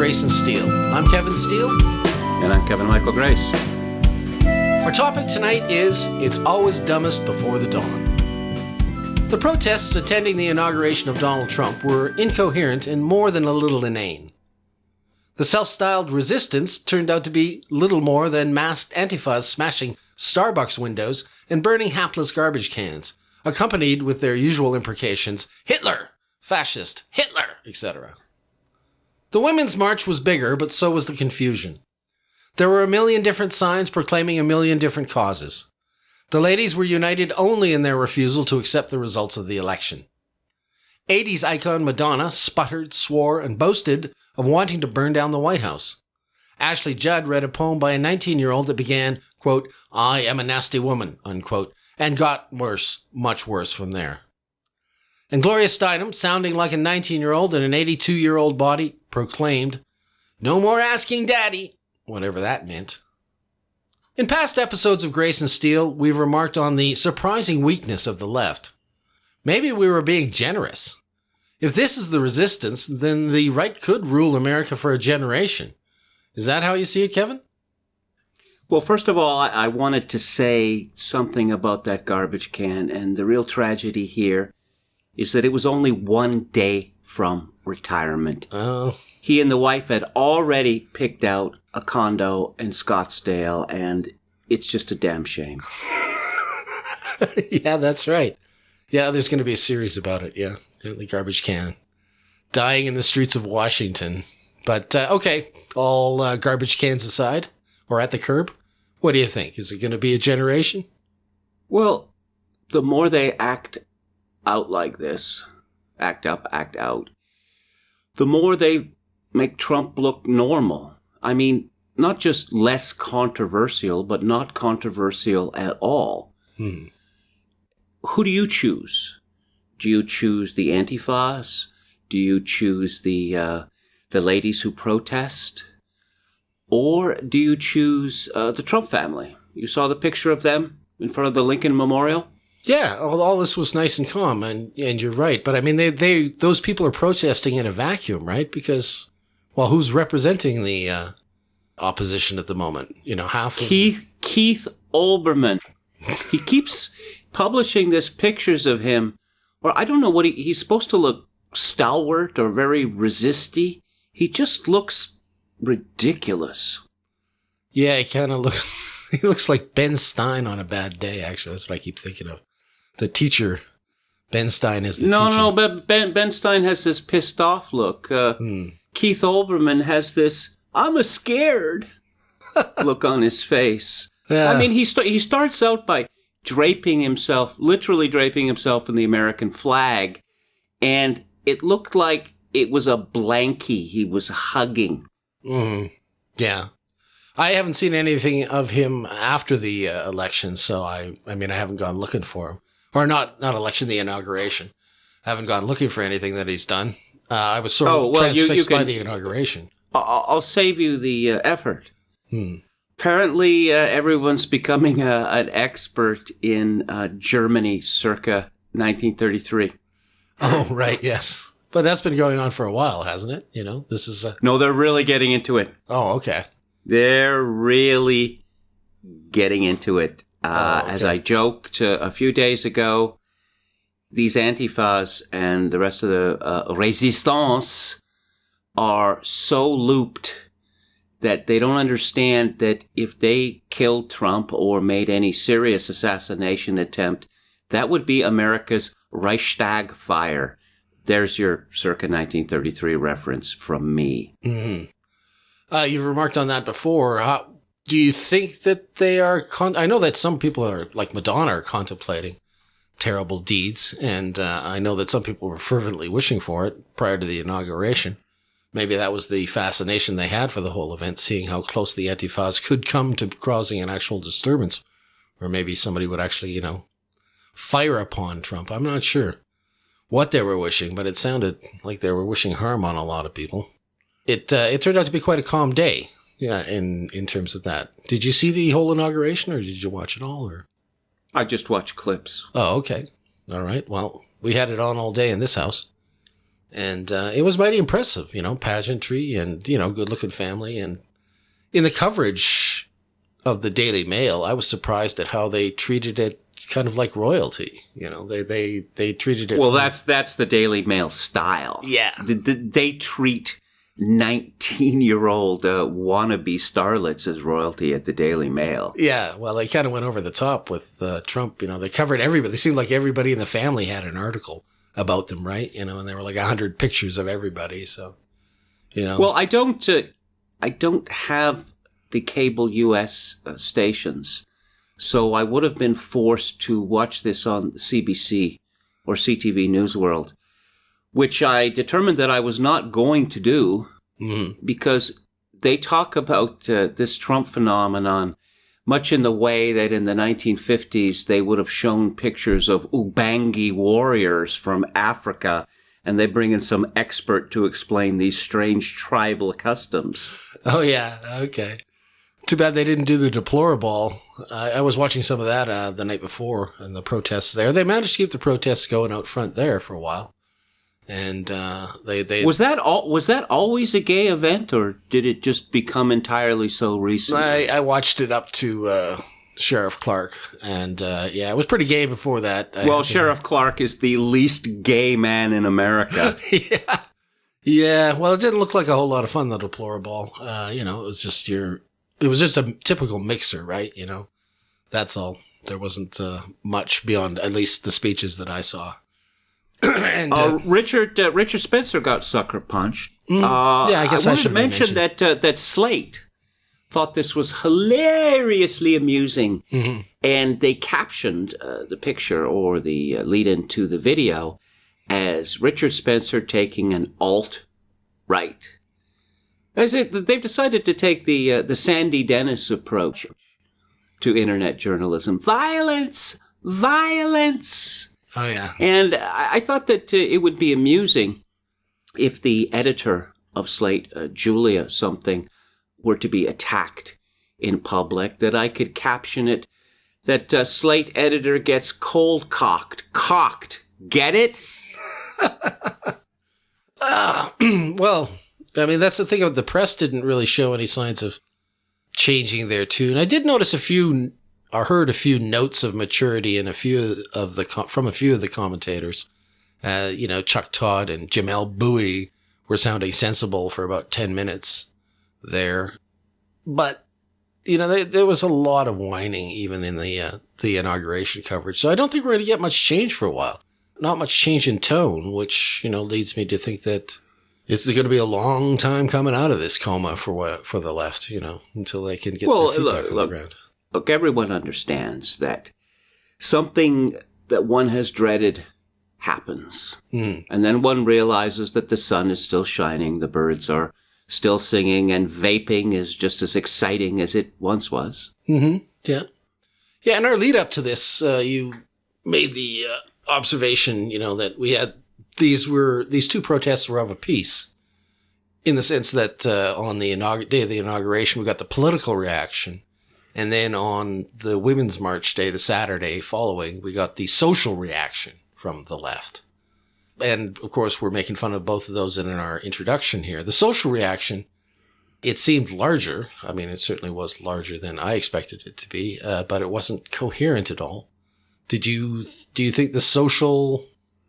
Grace and Steele. I'm Kevin Steele. And I'm Kevin Michael Grace. Our topic tonight is It's Always Dumbest Before the Dawn. The protests attending the inauguration of Donald Trump were incoherent and more than a little inane. The self-styled resistance turned out to be little more than masked Antifas smashing Starbucks windows and burning hapless garbage cans, accompanied with their usual imprecations, Hitler, fascist, Hitler, etc. The Women's March was bigger, but so was the confusion. There were a million different signs proclaiming a million different causes. The ladies were united only in their refusal to accept the results of the election. 80s icon Madonna sputtered, swore, and boasted of wanting to burn down the White House. Ashley Judd read a poem by a 19-year-old that began, quote, "I am a nasty woman," unquote, and got worse, much worse from there. And Gloria Steinem, sounding like a 19-year-old in an 82-year-old body, proclaimed, "No more asking daddy," whatever that meant. In past episodes of Grace and Steele, we've remarked on the surprising weakness of the left. Maybe we were being generous. If this is the resistance, then the right could rule America for a generation. Is that how you see it, Kevin? Well, first of all, I wanted to say something about that garbage can, and the real tragedy here is that it was only one day from retirement. Oh. He and the wife had already picked out a condo in Scottsdale, and it's just a damn shame. Yeah, that's right. Yeah, there's going to be a series about it, yeah. The garbage can. Dying in the streets of Washington. But, okay, all garbage cans aside, or at the curb, what do you think? Is it going to be a generation? Well, the more they act out like this, act up, act out, the more they make Trump look normal. I mean, not just less controversial, but not controversial at all. Who do you choose? Do you choose the Antifas? Do you choose the ladies who protest? Or do you choose the Trump family? You saw the picture of them in front of the Lincoln Memorial? Yeah, all this was nice and calm, and you're right. But I mean, those people are protesting in a vacuum, right? Because, well, who's representing the opposition at the moment? You know, half of Keith Olbermann. He keeps publishing these pictures of him, or I don't know what he's supposed to look stalwart or very resisty. He just looks ridiculous. Yeah, he kind of looks. He looks like Ben Stein on a bad day. Actually, that's what I keep thinking of. The teacher, Ben Stein is the teacher. No, but Ben Stein has this pissed off look. Keith Olbermann has this "I'm a scared" look on his face. Yeah. I mean, he starts out by literally draping himself in the American flag, and it looked like it was a blankie he was hugging. Yeah. I haven't seen anything of him after the election, so I haven't gone looking for him. Or not election, the inauguration. I haven't gone looking for anything that he's done. I was sort of transfixed by the inauguration. I'll save you the effort. Apparently, everyone's becoming an expert in Germany circa 1933. Oh, right, yes. But that's been going on for a while, hasn't it? You know, this is No, they're really getting into it. Oh, okay. They're really getting into it. Okay. As I joked a few days ago, these Antifas and the rest of the Resistance are so looped that they don't understand that if they killed Trump or made any serious assassination attempt, that would be America's Reichstag fire. There's your circa 1933 reference from me. You've remarked on that before. Do you think that they are... I know that some people are, like Madonna, are contemplating terrible deeds, and I know that some people were fervently wishing for it prior to the inauguration. Maybe that was the fascination they had for the whole event, seeing how close the Antifas could come to causing an actual disturbance. Or maybe somebody would actually, fire upon Trump. I'm not sure what they were wishing, but it sounded like they were wishing harm on a lot of people. It turned out to be quite a calm day, yeah, in terms of that. Did you see the whole inauguration, or did you watch it all? Or I just watched clips. Oh, okay. All right. Well, we had it on all day in this house. And it was mighty impressive, pageantry and, good-looking family. And in the coverage of the Daily Mail, I was surprised at how they treated it kind of like royalty. They treated it... Well, that's the Daily Mail style. Yeah. They treat 19-year-old wannabe starlets as royalty at the Daily Mail. Yeah, well, they kind of went over the top with Trump. They covered everybody. They seemed like everybody in the family had an article about them, right? And there were like 100 pictures of everybody. So, Well, I don't have the cable U.S. Stations, so I would have been forced to watch this on CBC or CTV News World, which I determined that I was not going to do because they talk about this Trump phenomenon much in the way that in the 1950s they would have shown pictures of Ubangi warriors from Africa, and they bring in some expert to explain these strange tribal customs. Oh, yeah. Okay. Too bad they didn't do the deplorable. I was watching some of that the night before and the protests there. They managed to keep the protests going out front there for a while. And they was that always a gay event, or did it just become entirely so recently? I watched it up to Sheriff Clark, and it was pretty gay before that. Well, Sheriff Clark is the least gay man in America. Yeah. Well, it didn't look like a whole lot of fun, the deplorable. It was just a typical mixer, right? That's all. There wasn't much beyond at least the speeches that I saw. And, Richard Spencer got sucker punched. I guess I should mention that Slate thought this was hilariously amusing, and they captioned the picture or the lead-in to the video as Richard Spencer taking an alt-right. They've decided to take the Sandy Dennis approach to internet journalism. Violence! Oh, yeah. And I thought that it would be amusing if the editor of Slate, Julia something, were to be attacked in public, that I could caption it that Slate editor gets cold-cocked. Cocked. Get it? Well, I mean, that's the thing. The press didn't really show any signs of changing their tune. I did notice heard a few notes of maturity in from a few of the commentators. Chuck Todd and Jamel Bowie were sounding sensible for about 10 minutes there. But, there was a lot of whining even in the inauguration coverage. So I don't think we're going to get much change for a while. Not much change in tone, which, leads me to think that it's going to be a long time coming out of this coma for the left, until they can get their feet back on the ground. Look, everyone understands that something that one has dreaded happens. And then one realizes that the sun is still shining, the birds are still singing, and vaping is just as exciting as it once was. Mm-hmm. Yeah. Yeah, in our lead up to this, you made the observation, that we had these two protests were of a piece, in the sense that on the day of the inauguration, we got the political reaction. And then on the Women's March Day, the Saturday following, we got the social reaction from the left. And, of course, we're making fun of both of those in our introduction here. The social reaction, it seemed larger. I mean, it certainly was larger than I expected it to be, but it wasn't coherent at all. Do you think the social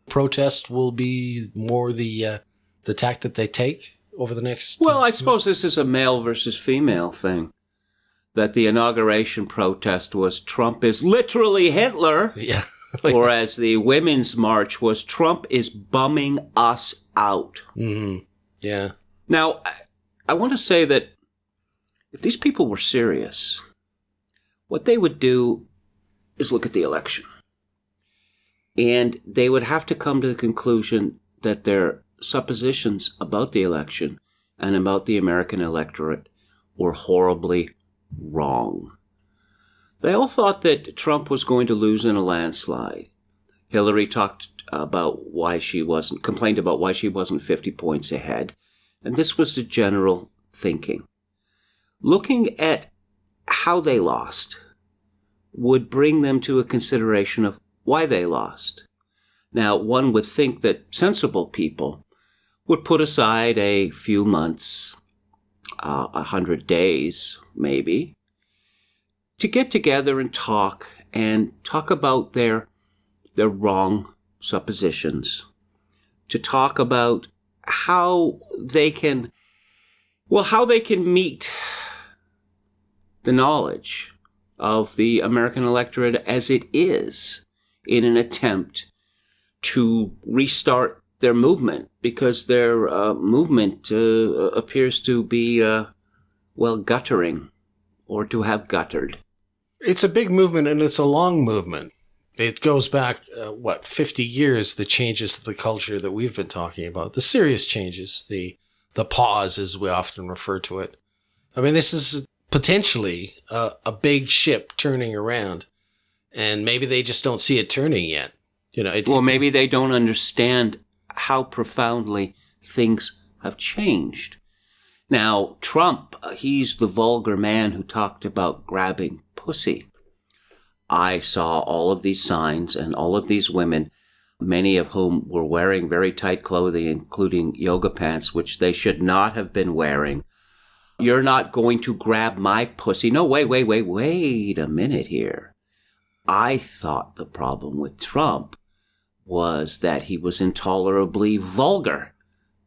protest will be more the tack that they take over the next... Well, I suppose this is a male versus female thing. That the inauguration protest was Trump is literally Hitler. Yeah. Whereas the Women's March was Trump is bumming us out. Mm-hmm. Yeah. Now, I want to say that if these people were serious, what they would do is look at the election. And they would have to come to the conclusion that their suppositions about the election and about the American electorate were horribly wrong. They all thought that Trump was going to lose in a landslide. Hillary complained about why she wasn't 50 points ahead. And this was the general thinking. Looking at how they lost would bring them to a consideration of why they lost. Now, one would think that sensible people would put aside a few months, 100 days maybe, to get together and talk about their wrong suppositions, to talk about how they can meet the knowledge of the American electorate as it is in an attempt to restart their movement, because their movement appears to be, guttering, or to have guttered. It's a big movement, and it's a long movement. It goes back, 50 years, the changes to the culture that we've been talking about, the serious changes, the pause, as we often refer to it. I mean, this is potentially a big ship turning around, and maybe they just don't see it turning yet. Maybe they don't understand how profoundly things have changed. Now, Trump, he's the vulgar man who talked about grabbing pussy. I saw all of these signs and all of these women, many of whom were wearing very tight clothing, including yoga pants, which they should not have been wearing. You're not going to grab my pussy. No, wait a minute here. I thought the problem with Trump was that he was intolerably vulgar.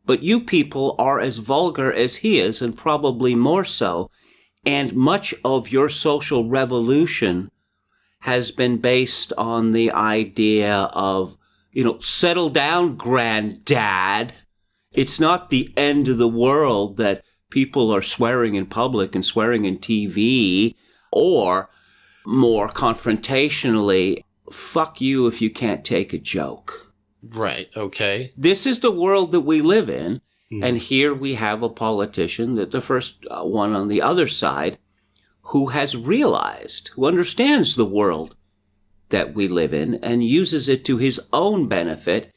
But you people are as vulgar as he is, and probably more so. And much of your social revolution has been based on the idea of, settle down, granddad. It's not the end of the world that people are swearing in public and swearing in TV, or more confrontationally, fuck you if you can't take a joke. Right, okay. This is the world that we live in, and here we have a politician, that the first one on the other side, who has realized, who understands the world that we live in and uses it to his own benefit.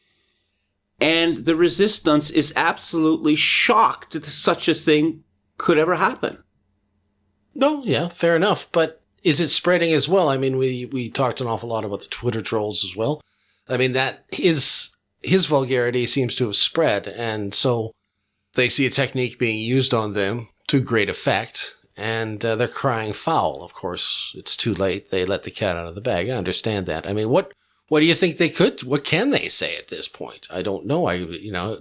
And the resistance is absolutely shocked that such a thing could ever happen. No, yeah, fair enough. But is it spreading as well? I mean, we talked an awful lot about the Twitter trolls as well. I mean, that his vulgarity seems to have spread. And so they see a technique being used on them to great effect. And they're crying foul. Of course, it's too late. They let the cat out of the bag. I understand that. I mean, what do you think they could? What can they say at this point? I don't know.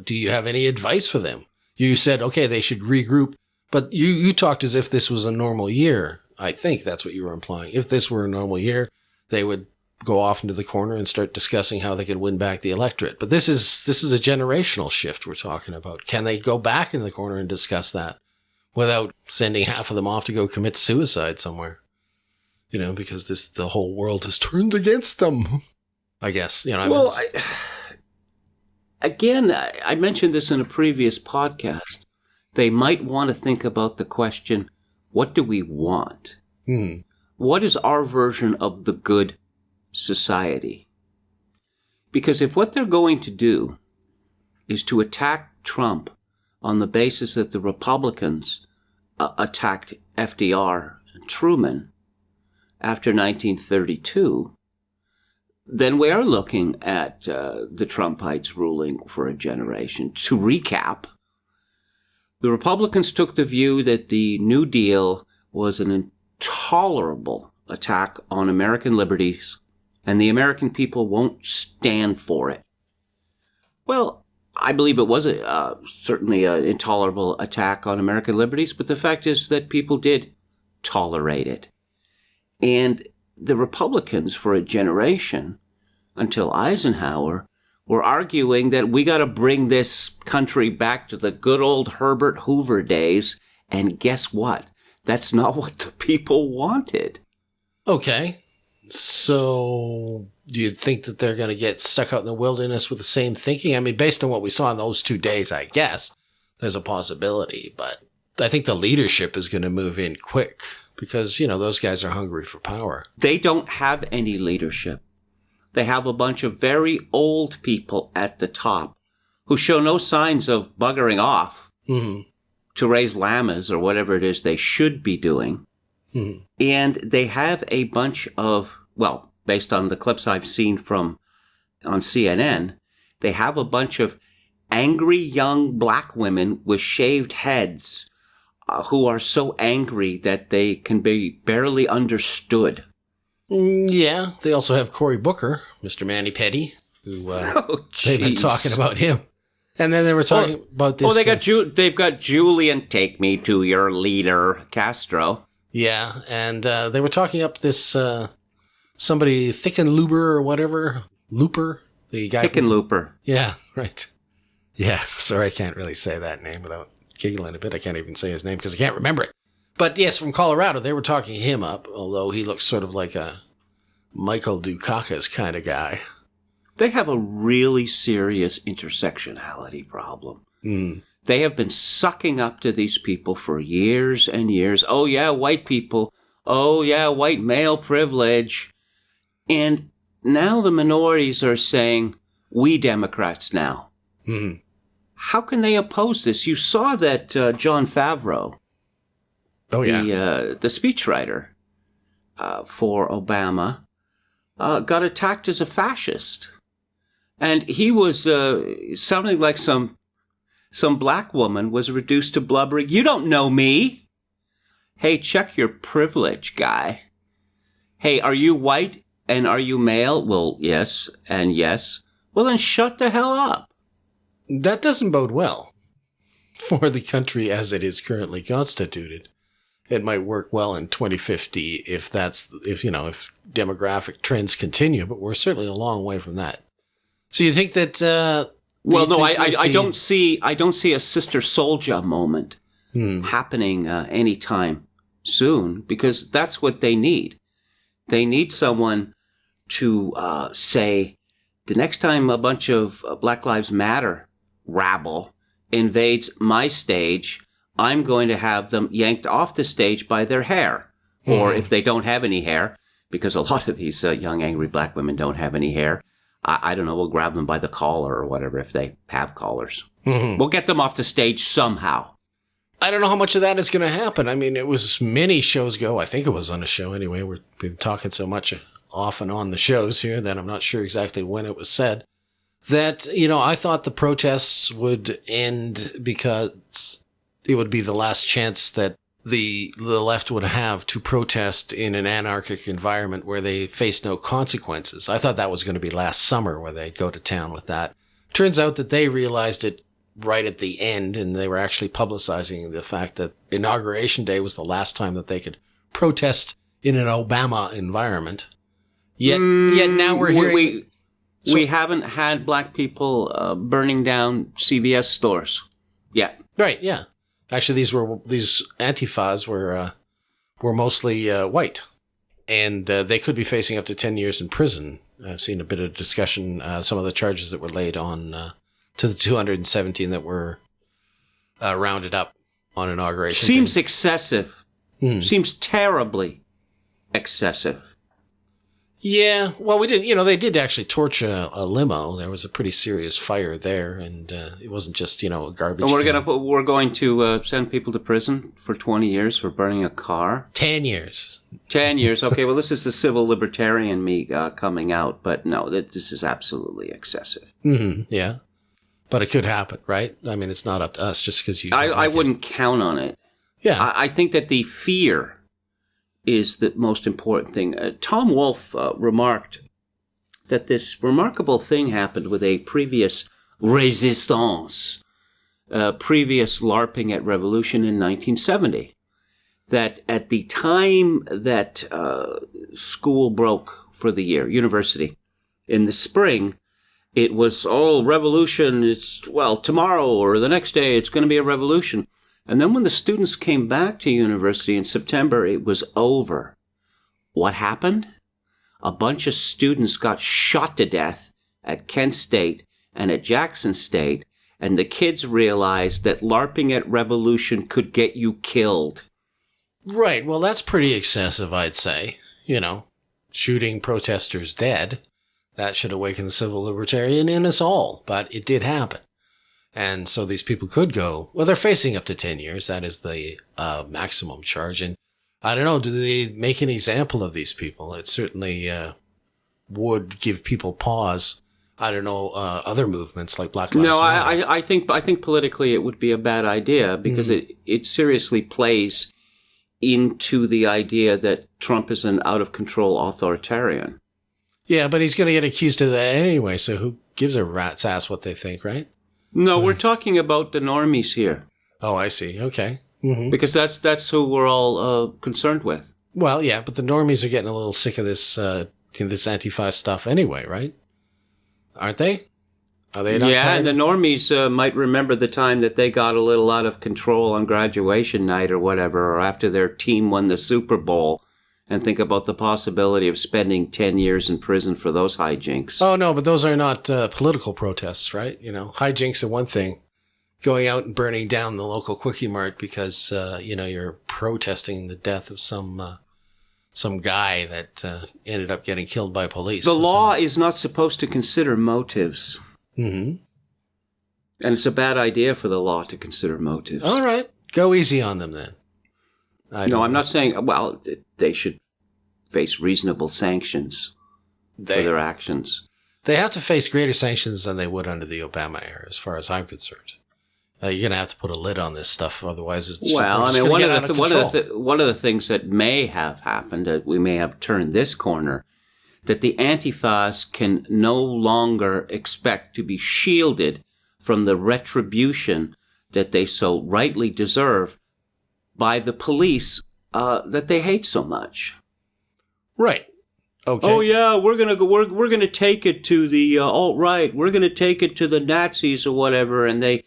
Do you have any advice for them? You said, okay, they should regroup, but you talked as if this was a normal year. I think that's what you were implying. If this were a normal year, they would go off into the corner and start discussing how they could win back the electorate. But this is a generational shift we're talking about. Can they go back in the corner and discuss that without sending half of them off to go commit suicide somewhere? Because the whole world has turned against them. I guess, I mentioned this in a previous podcast. They might want to think about the question, what do we want? What is our version of the good society? Because if what they're going to do is to attack Trump on the basis that the Republicans attacked FDR and Truman after 1932, then we are looking at the Trumpites ruling for a generation. To recap, the Republicans took the view that the New Deal was an intolerable attack on American liberties, and the American people won't stand for it. Well, I believe it was certainly an intolerable attack on American liberties, but the fact is that people did tolerate it. And the Republicans, for a generation, until Eisenhower, were arguing that we got to bring this country back to the good old Herbert Hoover days. And guess what? That's not what the people wanted. Okay. So do you think that they're going to get stuck out in the wilderness with the same thinking? I mean, based on what we saw in those 2 days, I guess there's a possibility. But I think the leadership is going to move in quick because, those guys are hungry for power. They don't have any leadership. They have a bunch of very old people at the top who show no signs of buggering off to raise llamas or whatever it is they should be doing. And they have a bunch of, based on the clips I've seen on CNN, they have a bunch of angry young black women with shaved heads who are so angry that they can be barely understood. Yeah, they also have Cory Booker, Mr. Manny Petty, who they've been talking about him. And then they were talking about this. They've got Julian, take me to your leader, Castro. Yeah, and they were talking up this somebody, Thickenlooper or whatever. Looper? The guy. Thickenlooper. Yeah, right. Yeah, sorry, I can't really say that name without giggling a bit. I can't even say his name because I can't remember it. But yes, from Colorado, they were talking him up, although he looks sort of like a Michael Dukakis kind of guy. They have a really serious intersectionality problem. Mm. They have been sucking up to these people for years and years. Oh, yeah, white people. Oh, yeah, white male privilege. And now the minorities are saying, we Democrats now. Mm. How can they oppose this? You saw that Jon Favreau, the speechwriter for Obama, got attacked as a fascist. And he was sounding like some black woman was reduced to blubbering, you don't know me. Hey, check your privilege, guy. Hey, are you white and are you male? Well, yes and yes. Well, then shut the hell up. That doesn't bode well for the country as it is currently constituted. It might work well in 2050 if demographic trends continue, but we're certainly a long way from that. So you think that? I don't see a Sister Souljah moment happening anytime soon, because that's what they need. They need someone to say, the next time a bunch of Black Lives Matter rabble invades my stage, I'm going to have them yanked off the stage by their hair. Or if they don't have any hair, because a lot of these young angry black women don't have any hair, I don't know, we'll grab them by the collar or whatever if they have collars. Mm-hmm. We'll get them off the stage somehow. I don't know how much of that is going to happen. I mean, it was many shows ago. I think it was on a show anyway. We've been talking so much off and on the shows here that I'm not sure exactly when it was said. That, I thought the protests would end because it would be the last chance that the left would have to protest in an anarchic environment where they face no consequences. I thought that was going to be last summer where they'd go to town with that. Turns out that they realized it right at the end, and they were actually publicizing the fact that Inauguration Day was the last time that they could protest in an Obama environment. Yet now we're hearing... We haven't had black people burning down CVS stores yet. Right, yeah. Actually, these Antifas were mostly white, and they could be facing up to 10 years in prison. I've seen a bit of discussion, some of the charges that were laid on to the 217 that were rounded up on Inauguration. Seems excessive. Seems terribly excessive. Yeah, well, we didn't. They did actually torch a limo. There was a pretty serious fire there, and it wasn't just a garbage. And we're going to send people to prison for 20 years for burning a car. 10 years. 10 years. Okay, well, this is the civil libertarian me coming out, but no, this is absolutely excessive. Mm-hmm, yeah, but it could happen, right? I mean, it's not up to us just because you. I wouldn't count on it. Yeah, I think that the fear is the most important thing. Tom Wolfe remarked that this remarkable thing happened with a previous résistance, previous LARPing at Revolution in 1970. That at the time that school broke for the year, university, in the spring, it was, revolution, tomorrow or the next day, it's going to be a revolution. And then when the students came back to university in September, it was over. What happened? A bunch of students got shot to death at Kent State and at Jackson State, and the kids realized that LARPing at Revolution could get you killed. Right. Well, that's pretty excessive, I'd say. Shooting protesters dead. That should awaken the civil libertarian in us all, but it did happen. And so these people could go, they're facing up to 10 years. That is the maximum charge. And I don't know, do they make an example of these people? It certainly would give people pause. I don't know, other movements like Black Lives No, Matter. I think politically it would be a bad idea because it seriously plays into the idea that Trump is an out-of-control authoritarian. Yeah, but he's going to get accused of that anyway, so who gives a rat's ass what they think, right? No, we're talking about the normies here. Oh, I see. Okay. Mm-hmm. Because that's who we're all concerned with. Well, yeah, but the normies are getting a little sick of this Antifa stuff anyway, right? Aren't they? Are they not Yeah, tired? and the normies might remember the time that they got a little out of control on graduation night or whatever, or after their team won the Super Bowl, and think about the possibility of spending 10 years in prison for those hijinks. Oh, no, but those are not political protests, right? You know, hijinks are one thing. Going out and burning down the local Quickie Mart because, you're protesting the death of some guy that ended up getting killed by police. The law is not supposed to consider motives. Mm-hmm. And it's a bad idea for the law to consider motives. All right. Go easy on them then. I'm not saying, well, they should face reasonable sanctions for their actions. They have to face greater sanctions than they would under the Obama era, as far as I'm concerned. You're going to have to put a lid on this stuff, otherwise it's well. I just mean, one of the things that may have happened, that we may have turned this corner, that the Antifas can no longer expect to be shielded from the retribution that they so rightly deserve by the police that they hate so much. Right. Okay. Oh yeah, we're gonna take it to the alt-right. We're gonna take it to the Nazis or whatever, and they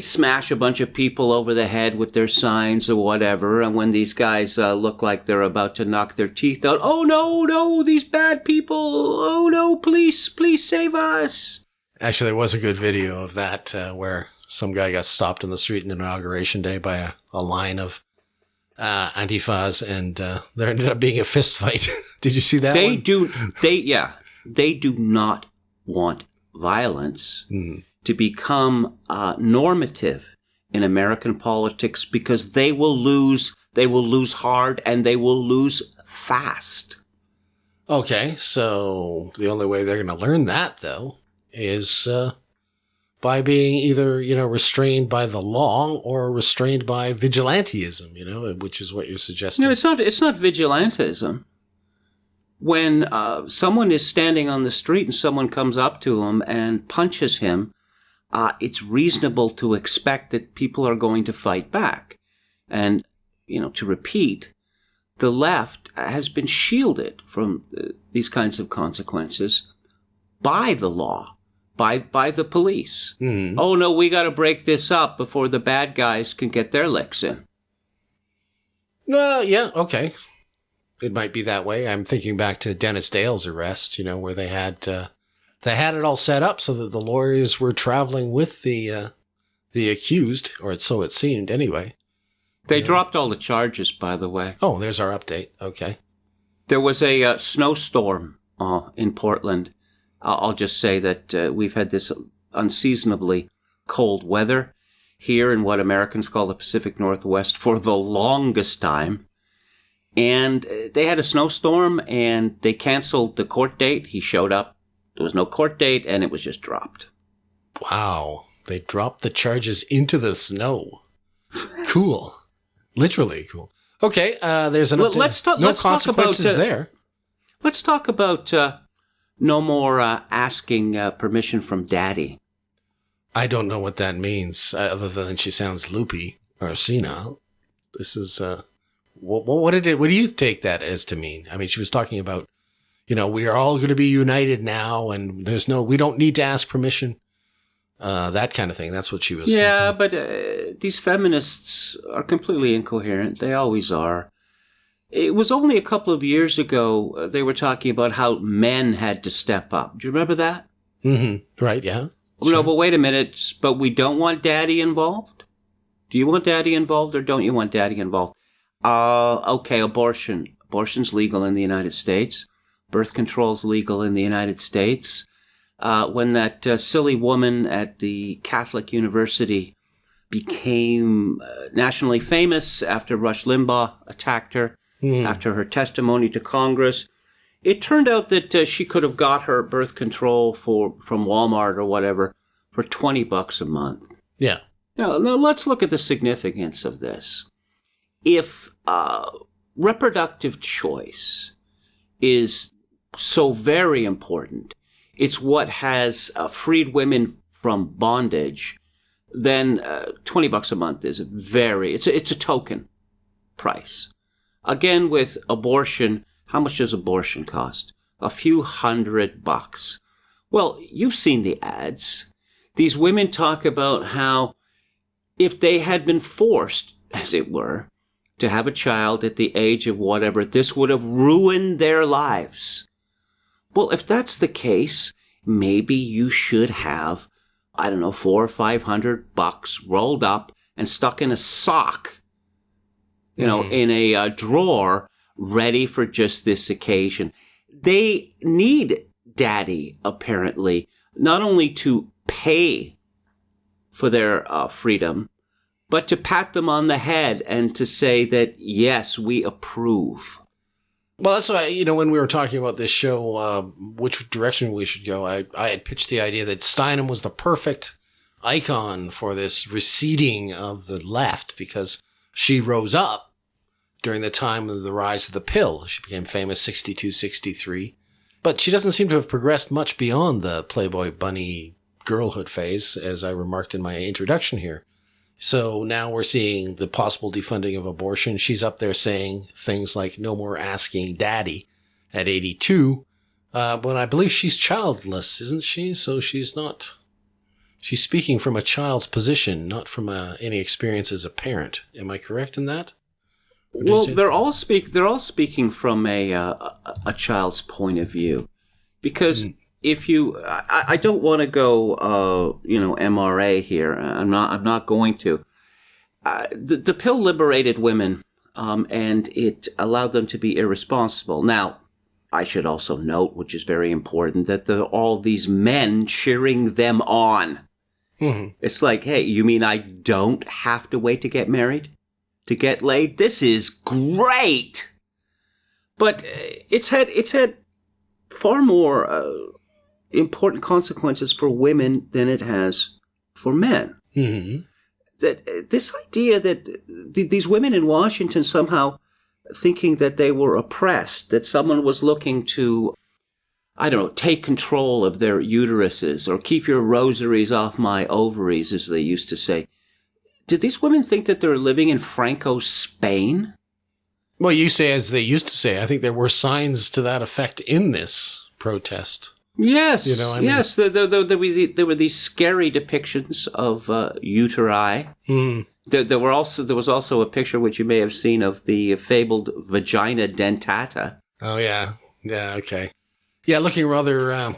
smash a bunch of people over the head with their signs or whatever. And when these guys look like they're about to knock their teeth out, oh no, these bad people! Oh no, please save us! Actually, there was a good video of that where some guy got stopped in the street on Inauguration Day by a line of Antifas, and there ended up being a fist fight. Did you see that? They do not want violence to become normative in American politics because they will lose hard and they will lose fast. Okay, so the only way they're going to learn that, though, is by being either, restrained by the law or restrained by vigilantism, which is what you're suggesting. No, it's not vigilantism. When someone is standing on the street and someone comes up to him and punches him, it's reasonable to expect that people are going to fight back. And, to repeat, the left has been shielded from these kinds of consequences by the law, by the police. Mm-hmm. Oh, no, we got to break this up before the bad guys can get their licks in. Yeah, okay. It might be that way. I'm thinking back to Dennis Dale's arrest, where they had it all set up so that the lawyers were traveling with the accused, or so it seemed anyway. They dropped all the charges, by the way. Oh, there's our update. Okay. There was a snowstorm in Portland. I'll just say that we've had this unseasonably cold weather here in what Americans call the Pacific Northwest for the longest time. And they had a snowstorm, and they canceled the court date. He showed up. There was no court date, and it was just dropped. Wow. They dropped the charges into the snow. Cool. Literally cool. Okay, there's an update. No consequences there. Let's talk about no more asking permission from Daddy. I don't know what that means, other than she sounds loopy or senile. This is... What do you take that as to mean? I mean, she was talking about, we are all going to be united now, and we don't need to ask permission. That kind of thing. That's what she was saying. Yeah, but these feminists are completely incoherent. They always are. It was only a couple of years ago they were talking about how men had to step up. Do you remember that? Mm-hmm. Right, yeah. Sure. No, but wait a minute. But we don't want Daddy involved? Do you want Daddy involved, or don't you want Daddy involved? Okay, abortion. Abortion's legal in the United States. Birth control's legal in the United States. When that silly woman at the Catholic University became nationally famous after Rush Limbaugh attacked her, after her testimony to Congress, It turned out that she could have got her birth control from Walmart or whatever for $20 a month. Yeah. Now let's look at the significance of this. If reproductive choice is so very important, it's what has freed women from bondage, then $20 a month is it's a token price. Again, with abortion, how much does abortion cost? A few $100. Well, you've seen the ads. These women talk about how if they had been forced, as it were, to have a child at the age of whatever, this would have ruined their lives. Well, if that's the case, maybe you should have, I don't know, $400 or $500 rolled up and stuck in a sock, in a drawer, ready for just this occasion. They need daddy, apparently, not only to pay for their freedom, but to pat them on the head and to say that, yes, we approve. Well, that's why, when we were talking about this show, which direction we should go, I had pitched the idea that Steinem was the perfect icon for this receding of the left, because she rose up during the time of the rise of the pill. She became famous 62, 63. But she doesn't seem to have progressed much beyond the Playboy bunny girlhood phase, as I remarked in my introduction here. So now we're seeing the possible defunding of abortion. She's up there saying things like no more asking daddy at 82. But I believe she's childless, isn't she? So she's speaking from a child's position, not from any experience as a parent. Am I correct in that? Well, they're all speaking from a child's point of view, because if you, I don't want to go, MRA here. I'm not going to. The pill liberated women, and it allowed them to be irresponsible. Now, I should also note, which is very important, that there are all these men cheering them on. Mm-hmm. It's like, hey, you mean I don't have to wait to get married? To get laid? This is great! But it's had far more important consequences for women than it has for men. Mm-hmm. That this idea that these women in Washington somehow thinking that they were oppressed, that someone was looking to, I don't know, take control of their uteruses or keep your rosaries off my ovaries, as they used to say. Did these women think that they're living in Franco's Spain? Well, you say as they used to say. I think there were signs to that effect in this protest. Yes, yes. There were these scary depictions of uteri. Mm. There was also a picture which you may have seen of the fabled vagina dentata. Oh yeah, okay, yeah, looking rather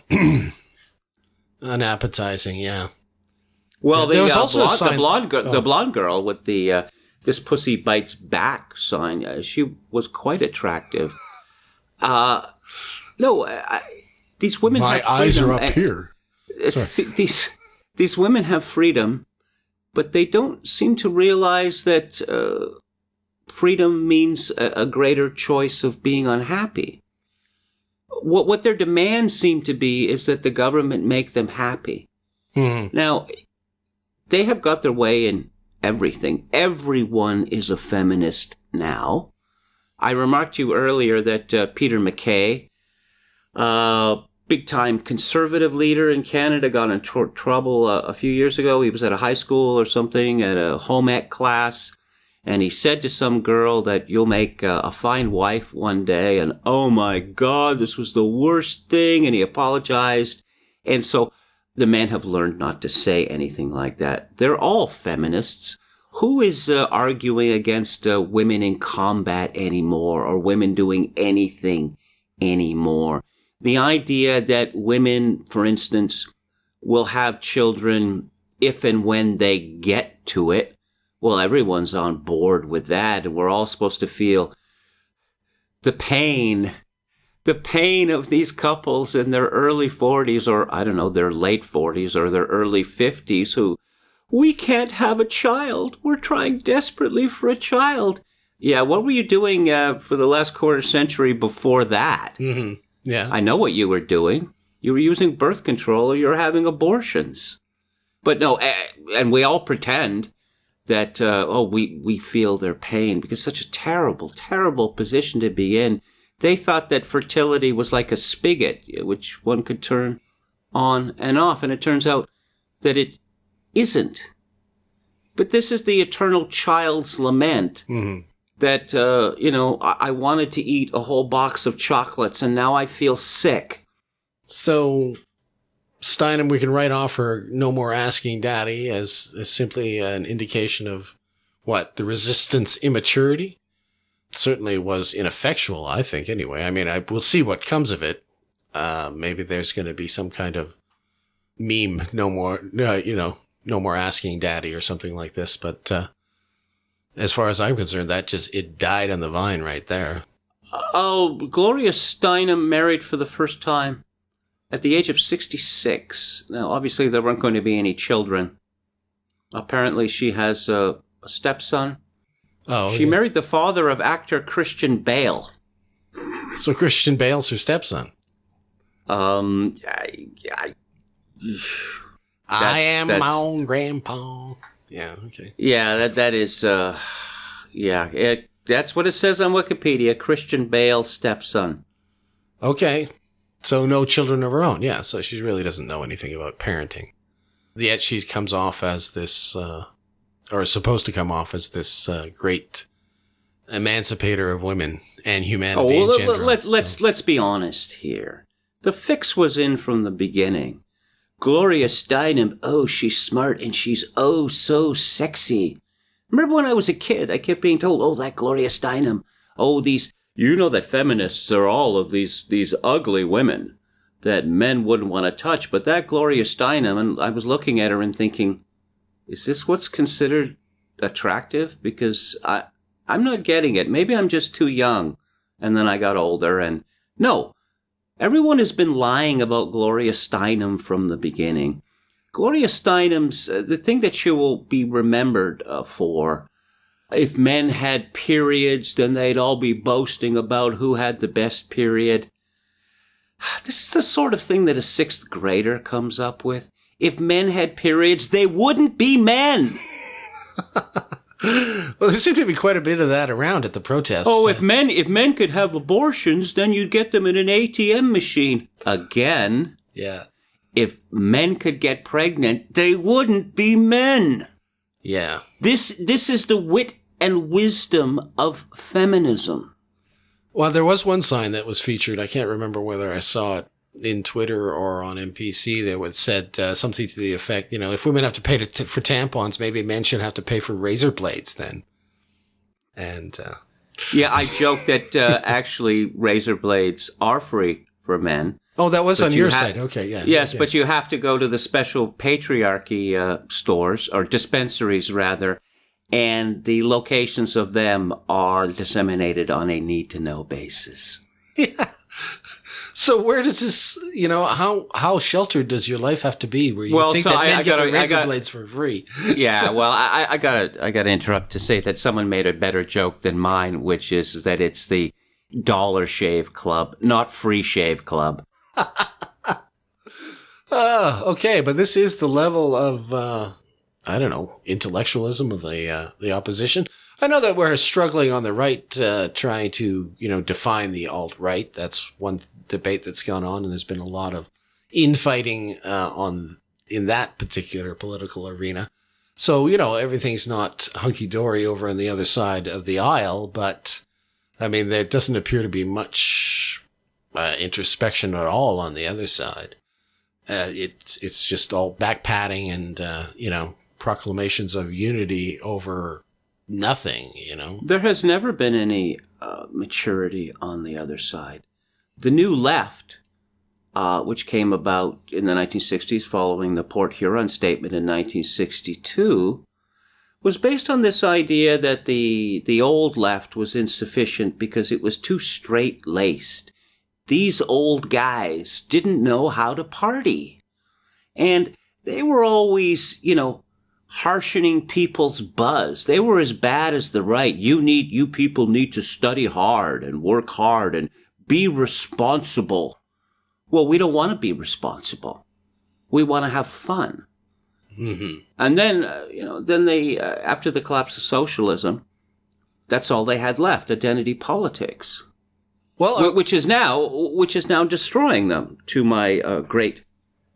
unappetizing. Yeah. Well, yeah, the blonde girl with the "this pussy bites back" sign. She was quite attractive. These women. My have freedom. eyes are up here. These women have freedom, but they don't seem to realize that freedom means a greater choice of being unhappy. What their demands seem to be is that the government make them happy. Mm-hmm. Now. They have got their way in everything. Everyone is a feminist now. I remarked to you earlier that Peter MacKay, big-time conservative leader in Canada, got in trouble a few years ago. He was at a high school or something, at a home ec class, and he said to some girl that you'll make a fine wife one day, and oh my God, this was the worst thing, and he apologized. And so the men have learned not to say anything like that. They're all feminists. Who is arguing against women in combat anymore, or women doing anything anymore? The idea that women, for instance, will have children if and when they get to it, well, everyone's on board with that, and we're all supposed to feel the pain of these couples in their early 40s, or I don't know, their late 40s or their early 50s, who, we can't have a child. We're trying desperately for a child. Yeah, what were you doing for the last quarter century before that? Mm-hmm. Yeah. I know what you were doing. You were using birth control or you were having abortions. But no, and we all pretend that, we feel their pain because such a terrible, terrible position to be in. They thought that fertility was like a spigot, which one could turn on and off. And it turns out that it isn't. But this is the eternal child's lament. Mm-hmm. That, I wanted to eat a whole box of chocolates and now I feel sick. So, Steinem, we can write off her no more asking daddy as simply an indication of what? The resistance immaturity? Certainly was ineffectual, I think, anyway. I mean, we'll see what comes of it. Maybe there's going to be some kind of meme, no more asking daddy or something like this. But as far as I'm concerned, it died on the vine right there. Oh, Gloria Steinem married for the first time at the age of 66. Now, obviously, there weren't going to be any children. Apparently, she has a stepson. Oh, she married the father of actor Christian Bale. So Christian Bale's her stepson. I am my own grandpa. Yeah, okay. Yeah, that is, that's what it says on Wikipedia, Christian Bale's stepson. Okay. So no children of her own. Yeah, so she really doesn't know anything about parenting. Yet she comes off as this, or is supposed to come off as this great emancipator of women and humanity in general. Let's be honest here. The fix was in from the beginning. Gloria Steinem, she's smart and she's so sexy. Remember when I was a kid, I kept being told, that Gloria Steinem, that feminists are all of these ugly women that men wouldn't want to touch. But that Gloria Steinem, and I was looking at her and thinking, is this what's considered attractive? Because I'm not getting it. Maybe I'm just too young. And then I got older and no. Everyone has been lying about Gloria Steinem from the beginning. Gloria Steinem's, the thing that she will be remembered for, if men had periods, then they'd all be boasting about who had the best period. This is the sort of thing that a sixth grader comes up with. If men had periods, they wouldn't be men. Well, there seemed to be quite a bit of that around at the protests. Oh, if men could have abortions, then you'd get them in an ATM machine. Again. Yeah. If men could get pregnant, they wouldn't be men. Yeah. This is the wit and wisdom of feminism. Well, there was one sign that was featured. I can't remember whether I saw it in Twitter or on NPC that said something to the effect, if women have to pay for tampons, maybe men should have to pay for razor blades then. And yeah, I joked that actually razor blades are free for men. Oh, that was on your site. Okay, yeah. Yes, but you have to go to the special patriarchy stores, or dispensaries rather, and the locations of them are disseminated on a need-to-know basis. Yeah. So where does this, how sheltered does your life have to be where you think that men get the razor blades for free? Yeah, well, I gotta interrupt to say that someone made a better joke than mine, which is that it's the Dollar Shave Club, not Free Shave Club. Okay, but this is the level of, intellectualism of the opposition. I know that we're struggling on the right, trying to, define the alt-right. That's one debate that's gone on, and there's been a lot of infighting in that particular political arena. So, everything's not hunky-dory over on the other side of the aisle, but, there doesn't appear to be much introspection at all on the other side. It's just all back-patting and, proclamations of unity over nothing, There has never been any maturity on the other side. The New Left, which came about in the 1960s following the Port Huron Statement in 1962, was based on this idea that the old left was insufficient because it was too straight-laced. These old guys didn't know how to party. And they were always, harshening people's buzz. They were as bad as the right. You people need to study hard and work hard and be responsible. Well, we don't want to be responsible. We want to have fun. Mm-hmm. And then, then they, after the collapse of socialism, that's all they had left, identity politics. Well, which is now destroying them, to my great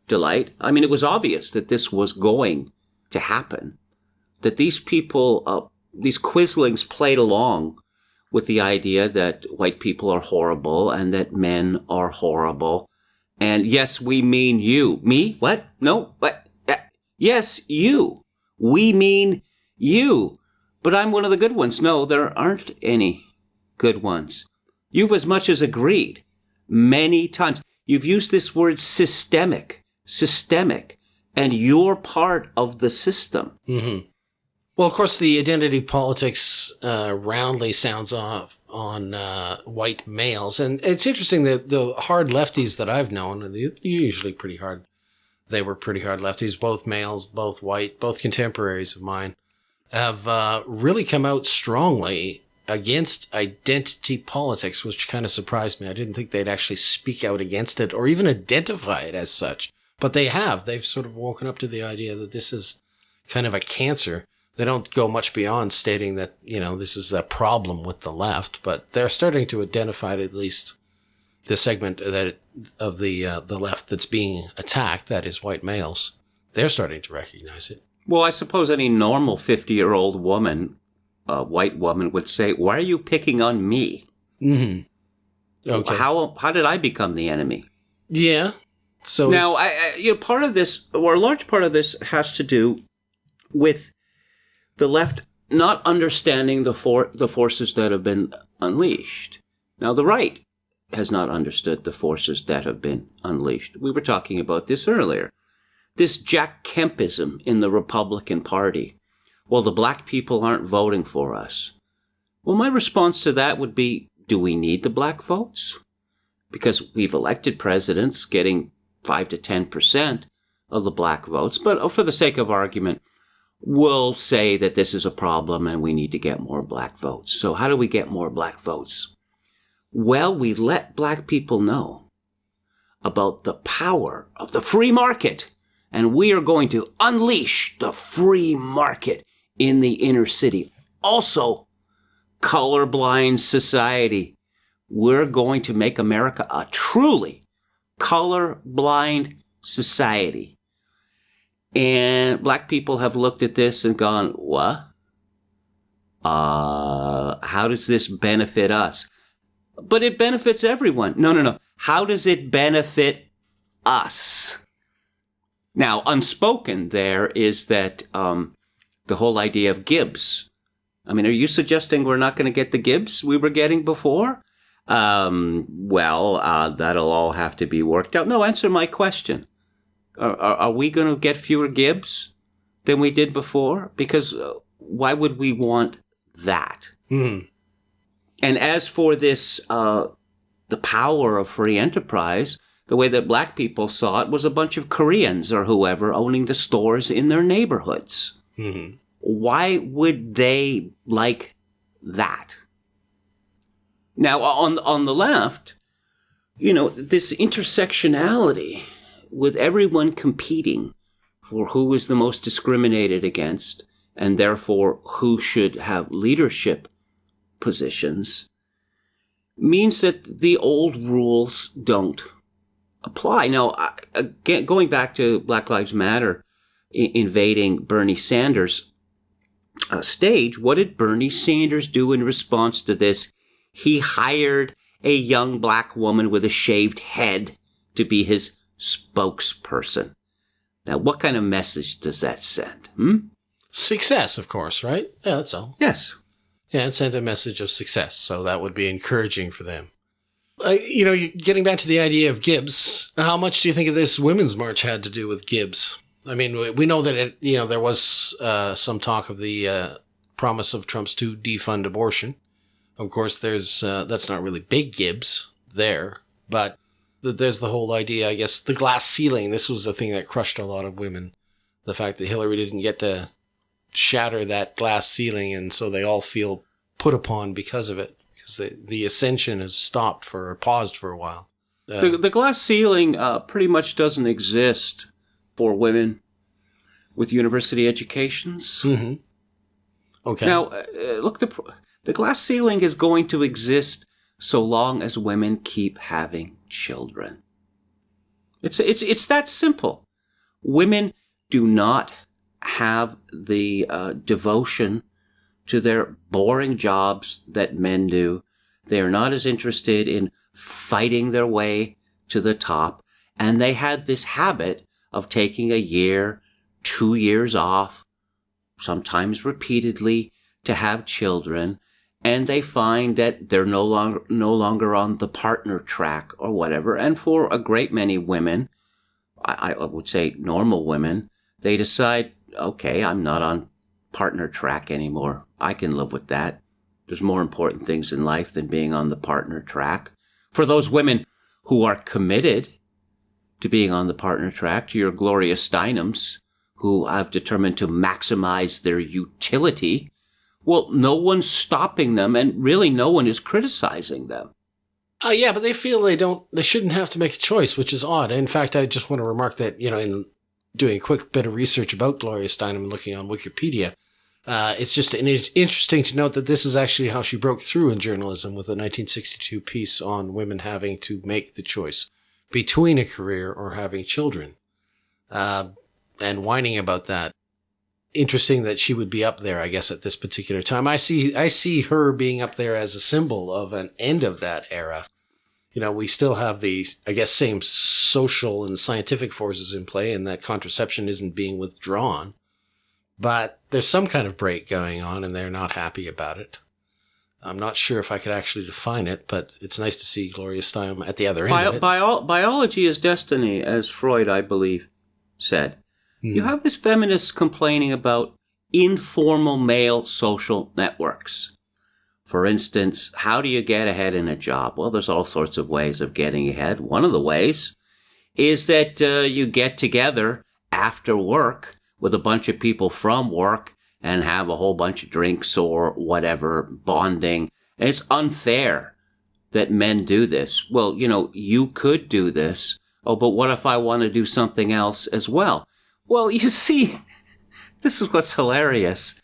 delight. I mean, it was obvious that this was going to happen, that these people, these quislings played along with the idea that white people are horrible and that men are horrible. And yes, we mean you. Me? What? No? What? Yes, you. We mean you. But I'm one of the good ones. No, there aren't any good ones. You've as much as agreed many times. You've used this word systemic, and you're part of the system. Mm-hmm. Well, of course, the identity politics roundly sounds off on white males. And it's interesting that the hard lefties that I've known, they're usually pretty hard. They were pretty hard lefties, both males, both white, both contemporaries of mine, have really come out strongly against identity politics, which kind of surprised me. I didn't think they'd actually speak out against it or even identify it as such. But they have. They've sort of woken up to the idea that this is kind of a cancer. They don't go much beyond stating that, this is a problem with the left, but they're starting to identify at least the segment of the left that's being attacked, that is white males. They're starting to recognize it. Well, I suppose any normal 50-year-old woman, white woman, would say, why are you picking on me? Mm-hmm. Okay. How did I become the enemy? Yeah. So now, part of this, or a large part of this, has to do with the left not understanding the forces that have been unleashed. Now, the right has not understood the forces that have been unleashed. We were talking about this earlier. This Jack Kempism in the Republican Party. Well, the black people aren't voting for us. Well, my response to that would be, do we need the black votes? Because we've elected presidents getting 5 to 10% of the black votes. But for the sake of argument, we'll say that this is a problem and we need to get more black votes. So how do we get more black votes? Well, we let black people know about the power of the free market. And we are going to unleash the free market in the inner city. Also, colorblind society. We're going to make America a truly colorblind society. And black people have looked at this and gone, what? How does this benefit us? But it benefits everyone. No. How does it benefit us? Now, unspoken there is that the whole idea of Gibbs. I mean, are you suggesting we're not going to get the Gibbs we were getting before? That'll all have to be worked out. No, answer my question. Are we going to get fewer Gibbs than we did before? Because why would we want that? Mm. And as for this, the power of free enterprise, the way that black people saw it was a bunch of Koreans or whoever owning the stores in their neighborhoods. Mm-hmm. Why would they like that? Now, on the left, this intersectionality with everyone competing for who is the most discriminated against and therefore who should have leadership positions means that the old rules don't apply. Now, again, going back to Black Lives Matter invading Bernie Sanders' stage, what did Bernie Sanders do in response to this? He hired a young black woman with a shaved head to be his spokesperson. Now, what kind of message does that send? Success, of course, right? Yeah, that's all. Yes. Yeah, it sent a message of success, so that would be encouraging for them. Getting back to the idea of Gibbs, how much do you think of this Women's March had to do with Gibbs? I mean, we know that there was some talk of the promise of Trump's to defund abortion. Of course, that's not really big Gibbs there, but there's the whole idea, I guess, the glass ceiling. This was the thing that crushed a lot of women. The fact that Hillary didn't get to shatter that glass ceiling, and so they all feel put upon because of it, because the ascension has stopped or paused for a while. The glass ceiling pretty much doesn't exist for women with university educations. Mm-hmm. Okay. Now, look, the glass ceiling is going to exist so long as women keep having children. It's that simple. Women do not have the devotion to their boring jobs that men do. They are not as interested in fighting their way to the top. And they had this habit of taking a year, 2 years off, sometimes repeatedly, to have children. And they find that they're no longer on the partner track or whatever. And for a great many women, I would say normal women, they decide, okay, I'm not on partner track anymore. I can live with that. There's more important things in life than being on the partner track. For those women who are committed to being on the partner track, to your Gloria Steinems, who have determined to maximize their utility, well, no one's stopping them, and really no one is criticizing them. Yeah, but they feel they shouldn't have to make a choice, which is odd. In fact, I just want to remark that, in doing a quick bit of research about Gloria Steinem and looking on Wikipedia, it's just interesting to note that this is actually how she broke through in journalism with a 1962 piece on women having to make the choice between a career or having children, and whining about that. Interesting that she would be up there, I guess, at this particular time. I see her being up there as a symbol of an end of that era. We still have the, I guess, same social and scientific forces in play, and that contraception isn't being withdrawn. But there's some kind of break going on, and they're not happy about it. I'm not sure if I could actually define it, but it's nice to see Gloria Steinem at the other end of it. Biology is destiny, as Freud, I believe, said. You have this feminists complaining about informal male social networks. For instance, how do you get ahead in a job? Well, there's all sorts of ways of getting ahead. One of the ways is that you get together after work with a bunch of people from work and have a whole bunch of drinks or whatever, bonding. And it's unfair that men do this. Well, you could do this. Oh, but what if I want to do something else as well? Well, you see, this is what's hilarious.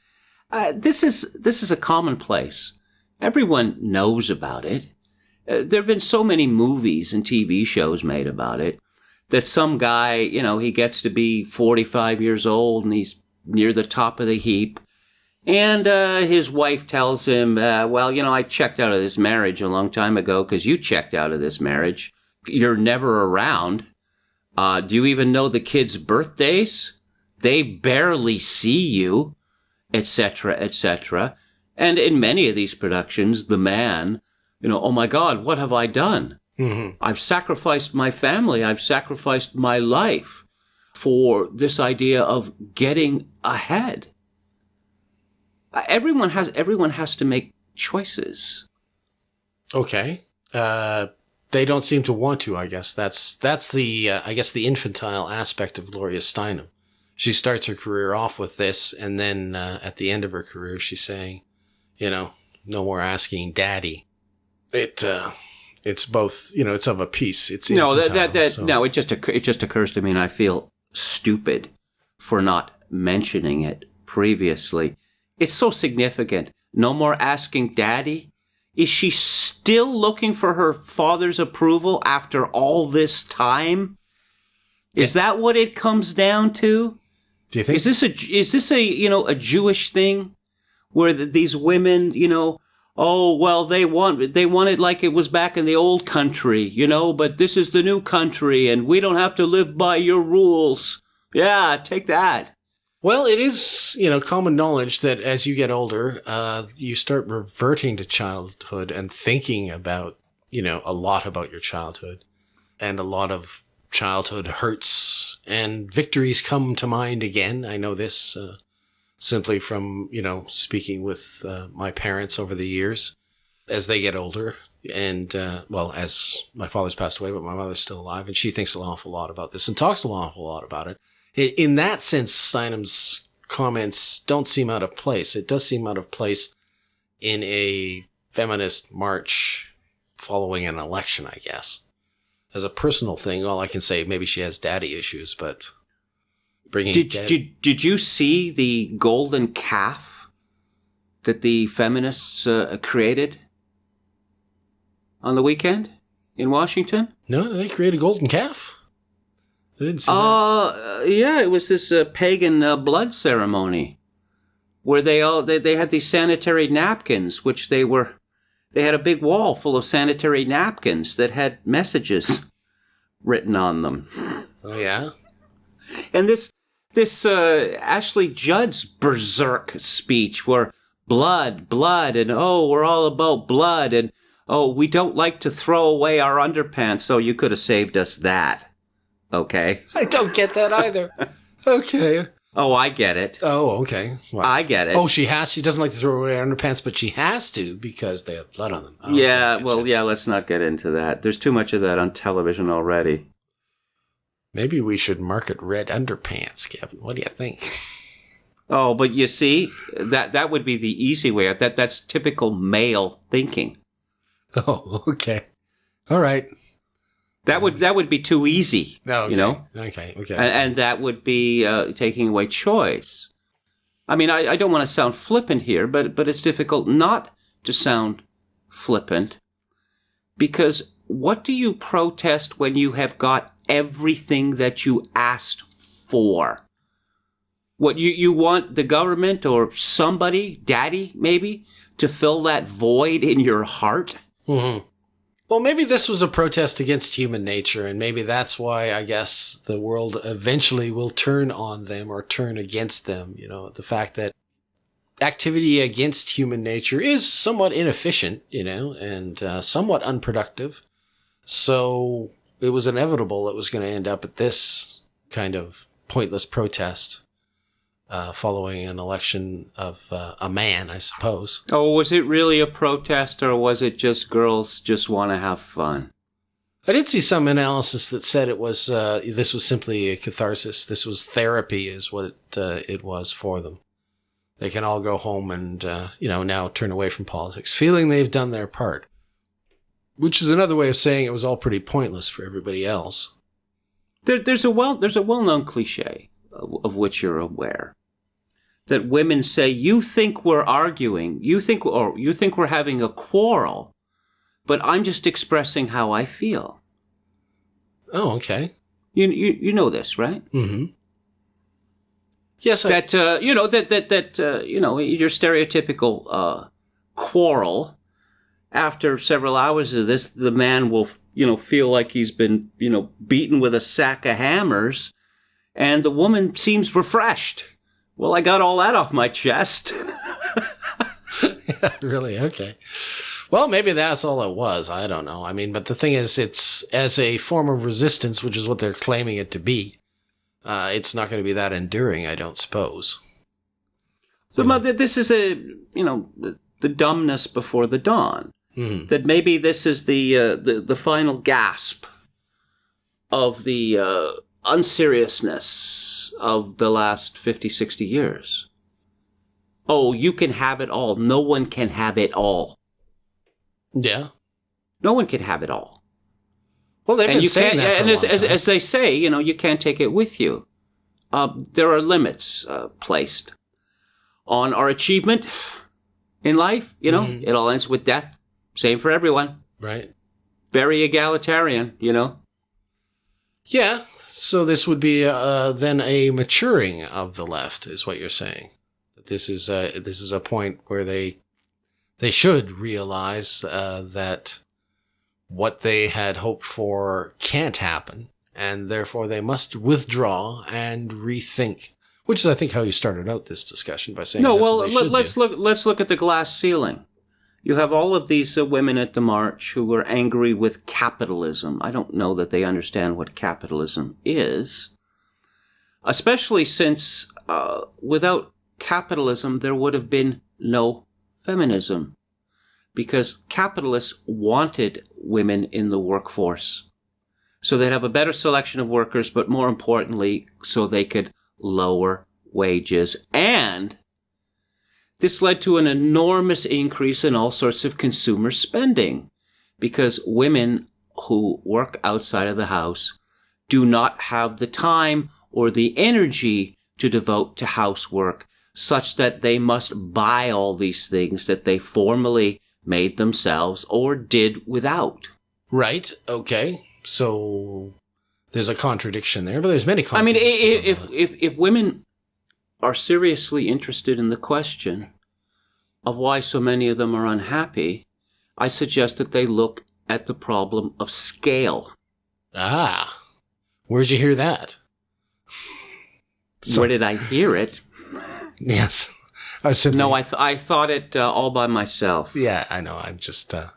This is a commonplace. Everyone knows about it. There have been so many movies and TV shows made about it that some guy, he gets to be 45 years old and he's near the top of the heap. And his wife tells him, I checked out of this marriage a long time ago because you checked out of this marriage. You're never around. Do you even know the kids' birthdays? They barely see you, etc., etc. And in many of these productions, the man, oh my God, what have I done? Mm-hmm. I've sacrificed my family. I've sacrificed my life for this idea of getting ahead. Everyone has to make choices. Okay. They don't seem to want to, I guess. That's the, the infantile aspect of Gloria Steinem. She starts her career off with this, and then at the end of her career, she's saying, no more asking daddy. It's both, it's of a piece. It's infantile, no, it just occurs to me, and I feel stupid for not mentioning it previously. It's so significant. No more asking daddy. Is she still looking for her father's approval after all this time? Is that what it comes down to? Do you think? Is this a Jewish thing where these women, they want it like it was back in the old country, but this is the new country and we don't have to live by your rules. Yeah, take that. Well, it is, common knowledge that as you get older, you start reverting to childhood and thinking about, a lot about your childhood, and a lot of childhood hurts and victories come to mind again. I know this simply from, speaking with my parents over the years as they get older. And, as my father's passed away, but my mother's still alive, and she thinks an awful lot about this and talks an awful lot about it. In that sense, Steinem's comments don't seem out of place. It does seem out of place in a feminist march following an election, I guess. as a personal thing, all I can say, maybe she has daddy issues, but bringing Did you see the golden calf that the feminists created on the weekend in Washington? No, did they create a golden calf? I didn't see that. Yeah, it was this pagan blood ceremony where they had these sanitary napkins, which they had a big wall full of sanitary napkins that had messages written on them. Oh yeah. And this Ashley Judd's berserk speech where blood, and we're all about blood, and we don't like to throw away our underpants, so you could have saved us that. Okay. I don't get that either. Okay. Oh, I get it. Oh, okay. Well, I get it. Oh, she doesn't like to throw away her underpants, but she has to because they have blood on them. Oh, yeah, okay, well, yeah, let's not get into that. There's too much of that on television already. Maybe we should market red underpants, Kevin. What do you think? Oh, but you see, that would be the easy way. That's typical male thinking. Oh, okay. All right. That would be too easy, okay. You know? Okay. And that would be taking away choice. I mean, I don't want to sound flippant here, but it's difficult not to sound flippant because what do you protest when you have got everything that you asked for? What, you want the government or somebody, daddy maybe, to fill that void in your heart? Mm-hmm. Well, maybe this was a protest against human nature, and maybe that's why I guess the world eventually will turn on them or turn against them. You know, the fact that activity against human nature is somewhat inefficient, you know, and somewhat unproductive. So it was inevitable it was going to end up at this kind of pointless protest following an election of a man, I suppose. Oh, was it really a protest, or was it just girls just want to have fun? I did see some analysis that said it was this was simply a catharsis. This was therapy, is what it was for them. They can all go home and now turn away from politics, feeling they've done their part. Which is another way of saying it was all pretty pointless for everybody else. There's a well-known cliche of which you're aware, that women say, you think we're arguing, you think we're having a quarrel, but I'm just expressing how I feel. Oh, okay. You know this, right? Mm-hmm. Yes, your stereotypical quarrel. After several hours of this, the man will, feel like he's been, beaten with a sack of hammers, and the woman seems refreshed. Well, I got all that off my chest. Yeah, really? Okay. Well, maybe that's all it was. I don't know. I mean, but the thing is, it's as a form of resistance, which is what they're claiming it to be. It's not going to be that enduring, I don't suppose. This is the dumbness before the dawn. Mm-hmm. That maybe this is the final gasp of the unseriousness of the last 50, 60 years. Oh, you can have it all. No one can have it all. Yeah. No one can have it all. Well, they've been saying that for a long time. As they say, you can't take it with you. There are limits placed on our achievement in life. Mm-hmm. It all ends with death. Same for everyone. Right. Very egalitarian, Yeah. So this would be then a maturing of the left, is what you're saying. This is a point where they should realize that what they had hoped for can't happen, and therefore they must withdraw and rethink. Which is, I think, how you started out this discussion by saying. No, well, let's look at the glass ceiling. You have all of these women at the march who were angry with capitalism. I don't know that they understand what capitalism is, especially since without capitalism there would have been no feminism, because capitalists wanted women in the workforce so they'd have a better selection of workers, but more importantly, so they could lower wages. And this led to an enormous increase in all sorts of consumer spending, because women who work outside of the house do not have the time or the energy to devote to housework, such that they must buy all these things that they formerly made themselves or did without. Right. Okay. So there's a contradiction there, but there's many contradictions. I mean, if women are seriously interested in the question of why so many of them are unhappy, I suggest that they look at the problem of scale. Ah, where'd you hear that? Where did I hear it? Yes. I thought it all by myself. Yeah, I know. I'm just no.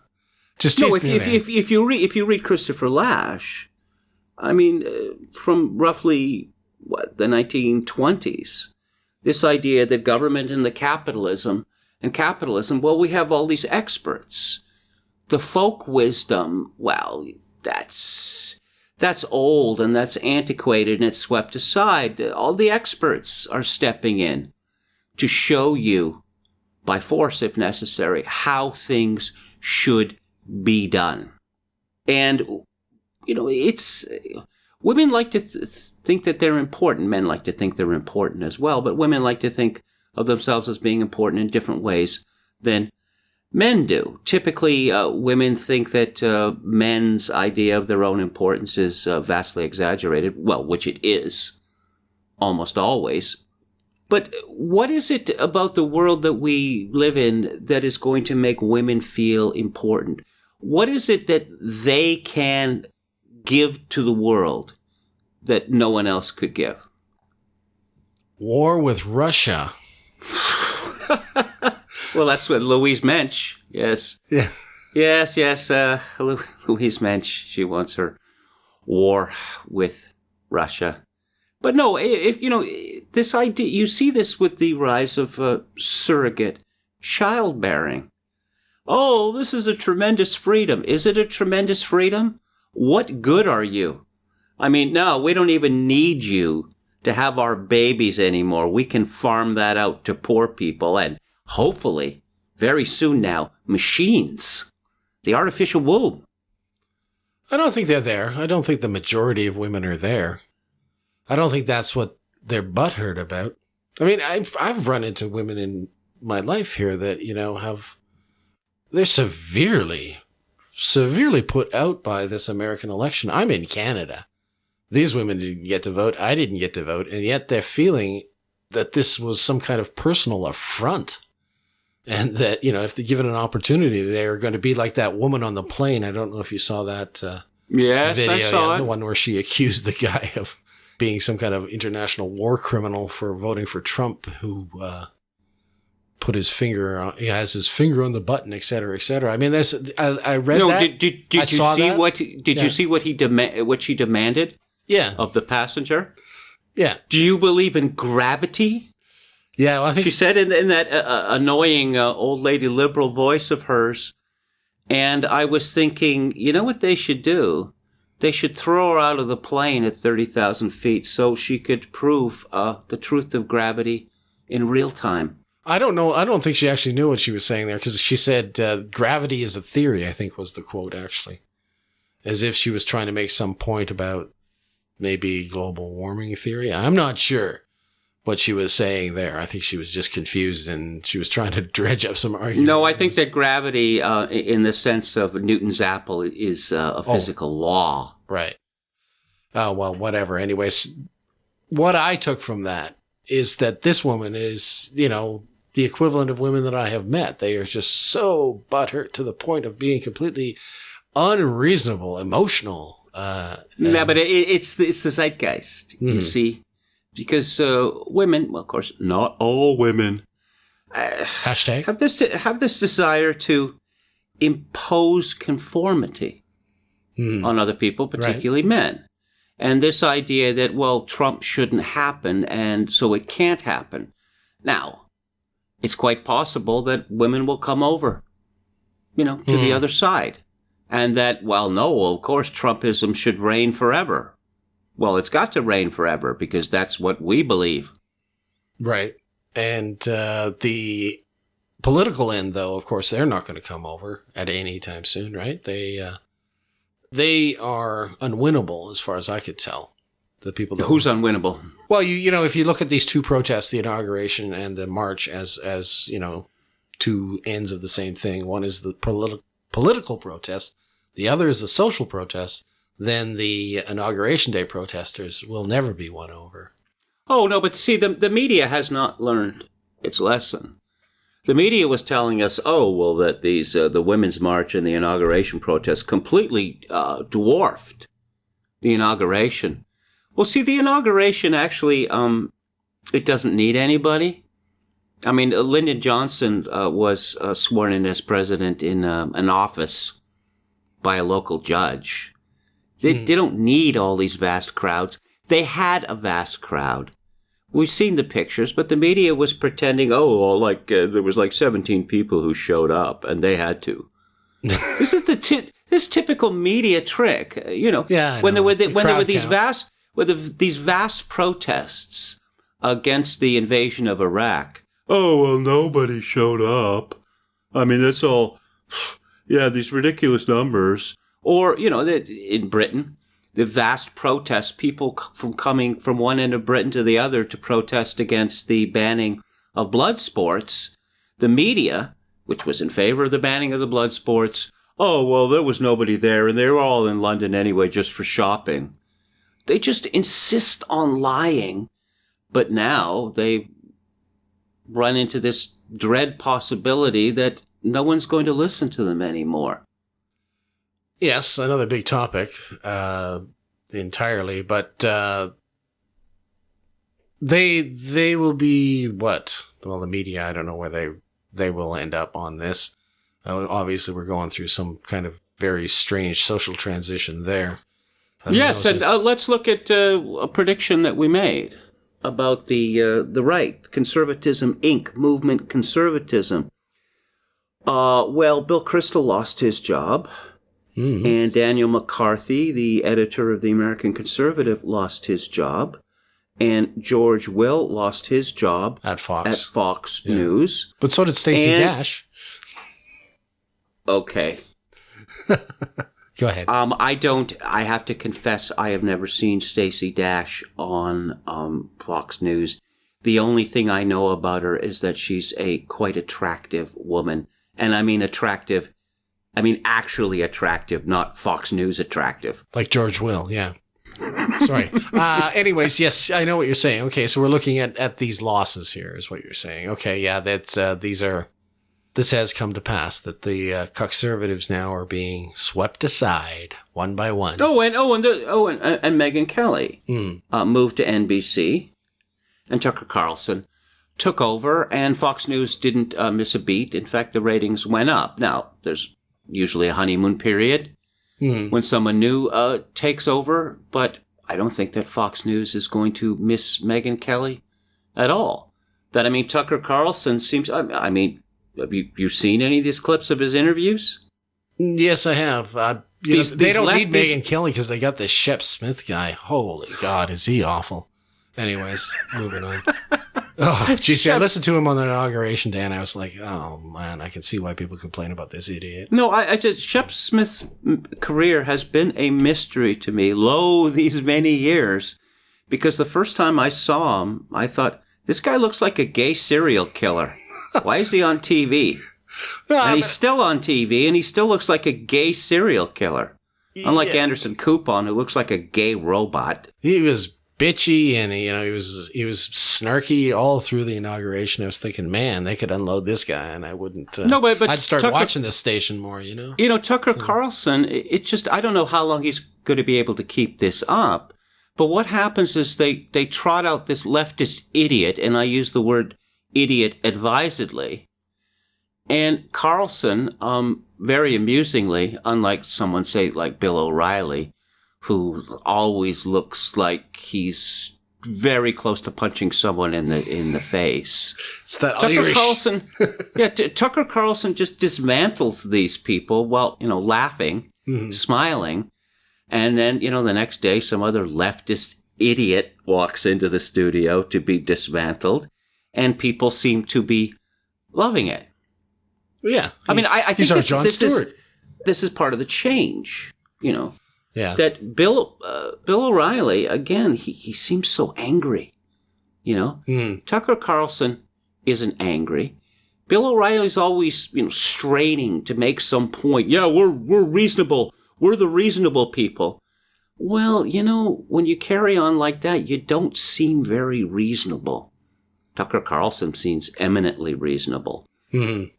If you read Christopher Lasch, I mean, from roughly the 1920s, this idea that government and capitalism, well, we have all these experts. The folk wisdom, well, that's old and that's antiquated and it's swept aside. All the experts are stepping in to show you, by force if necessary, how things should be done. And, you know, it's... Women like to think that they're important. Men like to think they're important as well, but women like to think of themselves as being important in different ways than men do. Typically, women think that men's idea of their own importance is vastly exaggerated, well, which it is, almost always. But what is it about the world that we live in that is going to make women feel important? What is it that they can give to the world that no one else could give? War with Russia. Well, that's what Louise Mensch, yes. Yeah. Yes, Louise Mensch, she wants her war with Russia. But no, if you know, this idea, you see this with the rise of surrogate childbearing. Oh, this is a tremendous freedom. Is it a tremendous freedom? What good are you? I mean, no, we don't even need you to have our babies anymore. We can farm that out to poor people and hopefully, very soon now, machines. The artificial womb. I don't think they're there. I don't think the majority of women are there. I don't think that's what they're butthurt about. I mean, I've run into women in my life here that, you know, they're severely put out by this American election. I'm in Canada. These women didn't get to vote. I didn't get to vote. And yet they're feeling that this was some kind of personal affront. And that, you know, if they're given an opportunity, they're going to be like that woman on the plane. I don't know if you saw that yes, video. I saw it. The one where she accused the guy of being some kind of international war criminal for voting for Trump, who put his finger on, he has his finger on the button, et cetera, et cetera. I mean, I read that. Did you see what she demanded? Yeah. Of the passenger? Yeah. Do you believe in gravity? Yeah, well, I think she said in that annoying old lady liberal voice of hers. And I was thinking, you know what they should do? They should throw her out of the plane at 30,000 feet so she could prove the truth of gravity in real time. I don't know. I don't think she actually knew what she was saying there, because she said gravity is a theory, I think was the quote, actually. As if she was trying to make some point about maybe global warming theory. I'm not sure what she was saying there. I think she was just confused and she was trying to dredge up some argument. No, I think that gravity, in the sense of Newton's apple, is a physical law. Right. Oh, well, whatever. Anyways, what I took from that is that this woman is, you know, the equivalent of women that I have met. They are just so butthurt to the point of being completely unreasonable, emotional. Yeah, but it's the zeitgeist, you see. Because women, well, of course, not all women, hashtag have this desire to impose conformity on other people, particularly men. And this idea that, well, Trump shouldn't happen, and so it can't happen. Now, it's quite possible that women will come over, you know, to the other side. And that, well, no, of course, Trumpism should reign forever. Well, it's got to reign forever because that's what we believe. Right. And the political end, though, of course, they're not going to come over at any time soon, right? they are unwinnable as far as I could tell. The people that Who's unwinnable? Well, you know, if you look at these two protests, the inauguration and the march, as you know, two ends of the same thing. One is the political protest, the other is the social protest. Then the inauguration day protesters will never be won over. Oh no, but see, the media has not learned its lesson. The media was telling us, that these the Women's March and the inauguration protest completely dwarfed the inauguration. Well, see, the inauguration actually, it doesn't need anybody. I mean, Lyndon Johnson was sworn in as president in an office by a local judge. They don't need all these vast crowds. They had a vast crowd. We've seen the pictures, but the media was pretending, there was like 17 people who showed up, and they had to. This is this typical media trick, Yeah, when there were these count. these vast protests against the invasion of Iraq. Oh, well, nobody showed up. I mean, that's all. Yeah, these ridiculous numbers. Or, in Britain, the vast protests, people coming from one end of Britain to the other to protest against the banning of blood sports. The media, which was in favor of the banning of the blood sports, there was nobody there, and they were all in London anyway just for shopping. They just insist on lying, but now they run into this dread possibility that no one's going to listen to them anymore. Yes, another big topic, entirely, but they will be what? Well, the media, I don't know where they will end up on this. Obviously, we're going through some kind of very strange social transition there. Yes, and let's look at a prediction that we made about the right, Conservatism Inc., movement conservatism. Bill Kristol lost his job. Mm-hmm. And Daniel McCarthy, the editor of the American Conservative, lost his job. And George Will lost his job at Fox News. But so did Stacey Dash. Okay. Go ahead. I have to confess, I have never seen Stacey Dash on Fox News. The only thing I know about her is that she's a quite attractive woman. And I mean attractive. I mean, actually attractive, not Fox News attractive. Like George Will, yeah. Sorry. Anyways, yes, I know what you're saying. Okay, so we're looking at these losses here, is what you're saying. Okay, yeah, that's this has come to pass, that the conservatives now are being swept aside one by one. And Megyn Kelly moved to NBC, and Tucker Carlson took over, and Fox News didn't miss a beat. In fact, the ratings went up. Now, there's usually a honeymoon period when someone new takes over, but I don't think that Fox News is going to miss Megyn Kelly at all. Tucker Carlson seems, have you seen any of these clips of his interviews? Yes, I have. They don't need Megyn Kelly because they got this Shep Smith guy. Holy God, is he awful. Anyways, moving on. Oh, geez, I listened to him on the inauguration day, and I was like, oh, man, I can see why people complain about this idiot. No, Shep Smith's career has been a mystery to me, these many years, because the first time I saw him, I thought, this guy looks like a gay serial killer. Why is he on TV? And he's still on TV, and he still looks like a gay serial killer. Unlike Anderson Coupon, who looks like a gay robot. He was bitchy, and he was snarky all through the inauguration. I was thinking, man, they could unload this guy, and I wouldn't. But I'd start watching this station more. Tucker Carlson. It's just, I don't know how long he's going to be able to keep this up. But what happens is they trot out this leftist idiot, and I use the word idiot advisedly. And Carlson, very amusingly, unlike someone say like Bill O'Reilly, who always looks like he's very close to punching someone in the face. It's that Tucker Irish. Carlson, Tucker Carlson just dismantles these people while, laughing, smiling. And then, the next day, some other leftist idiot walks into the studio to be dismantled, and people seem to be loving it. Yeah. I think Jon Stewart. This is part of the change. Yeah. That Bill O'Reilly, again, he seems so angry, Tucker Carlson isn't angry. Bill O'Reilly's always, straining to make some point. Yeah, we're reasonable. We're the reasonable people. Well, when you carry on like that, you don't seem very reasonable. Tucker Carlson seems eminently reasonable. Mm-hmm.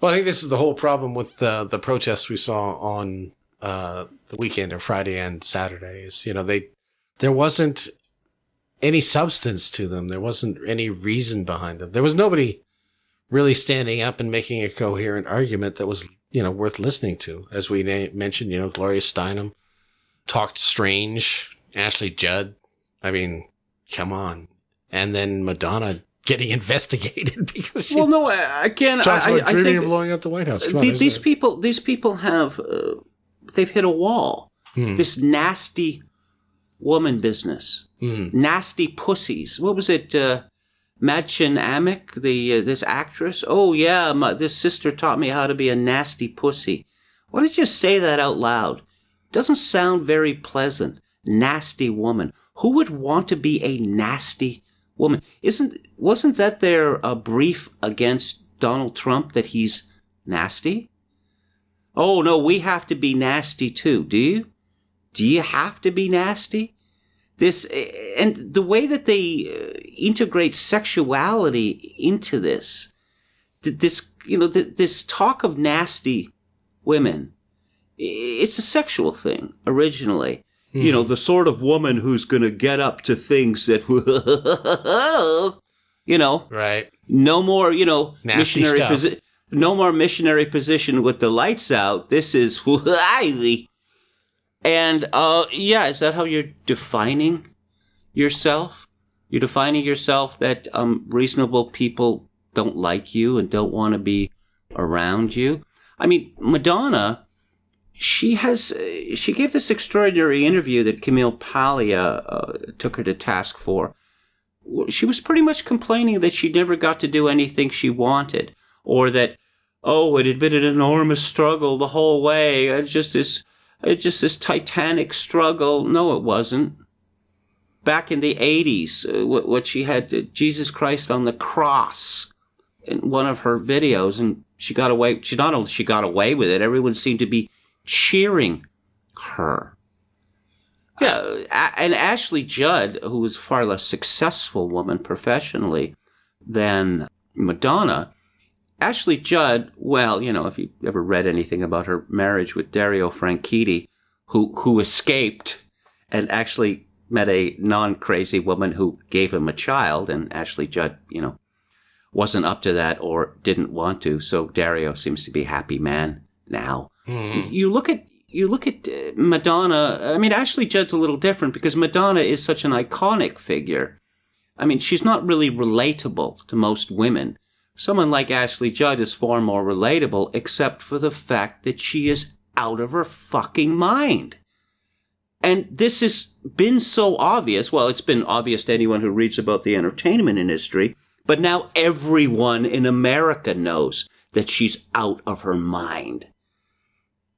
Well, I think this is the whole problem with the protests we saw on the weekend, or Friday and Saturday. Is, there wasn't any substance to them. There wasn't any reason behind them. There was nobody really standing up and making a coherent argument that was, worth listening to. As we mentioned, Gloria Steinem talked strange. Ashley Judd. I mean, come on. And then Madonna getting investigated because she dreaming of blowing up the White House. These people have they've hit a wall. This nasty woman business, nasty pussies. What was it? Madchen Amick, this actress. Oh yeah, this sister taught me how to be a nasty pussy. Why don't you say that out loud? Doesn't sound very pleasant. Nasty woman. Who would want to be a nasty woman? Wasn't that their brief against Donald Trump, that he's nasty? Oh no, we have to be nasty too. Do you? Do you have to be nasty? And the way that they integrate sexuality into this talk of nasty women, it's a sexual thing originally. The sort of woman who's going to get up to things that, right. No more, Nasty missionary stuff. No more missionary position with the lights out. This is highly. And, is that how you're defining yourself? You're defining yourself that reasonable people don't like you and don't want to be around you? I mean, Madonna, she gave this extraordinary interview that Camille Paglia took her to task for. She was pretty much complaining that she never got to do anything she wanted, or that, it had been an enormous struggle the whole way. It's just this titanic struggle. No, it wasn't. Back in the 80s, what she had, Jesus Christ on the cross, in one of her videos, and she got away. Not only she got away with it, everyone seemed to be cheering her. Yeah. And Ashley Judd, who was a far less successful woman professionally than Madonna, Ashley Judd, if you ever read anything about her marriage with Dario Franchitti, who escaped and actually met a non-crazy woman who gave him a child, and Ashley Judd, wasn't up to that or didn't want to, so Dario seems to be a happy man now. You look at Madonna. I mean, Ashley Judd's a little different because Madonna is such an iconic figure. I mean, she's not really relatable to most women. Someone like Ashley Judd is far more relatable, except for the fact that she is out of her fucking mind. And this has been so obvious. Well, it's been obvious to anyone who reads about the entertainment industry, but now everyone in America knows that she's out of her mind.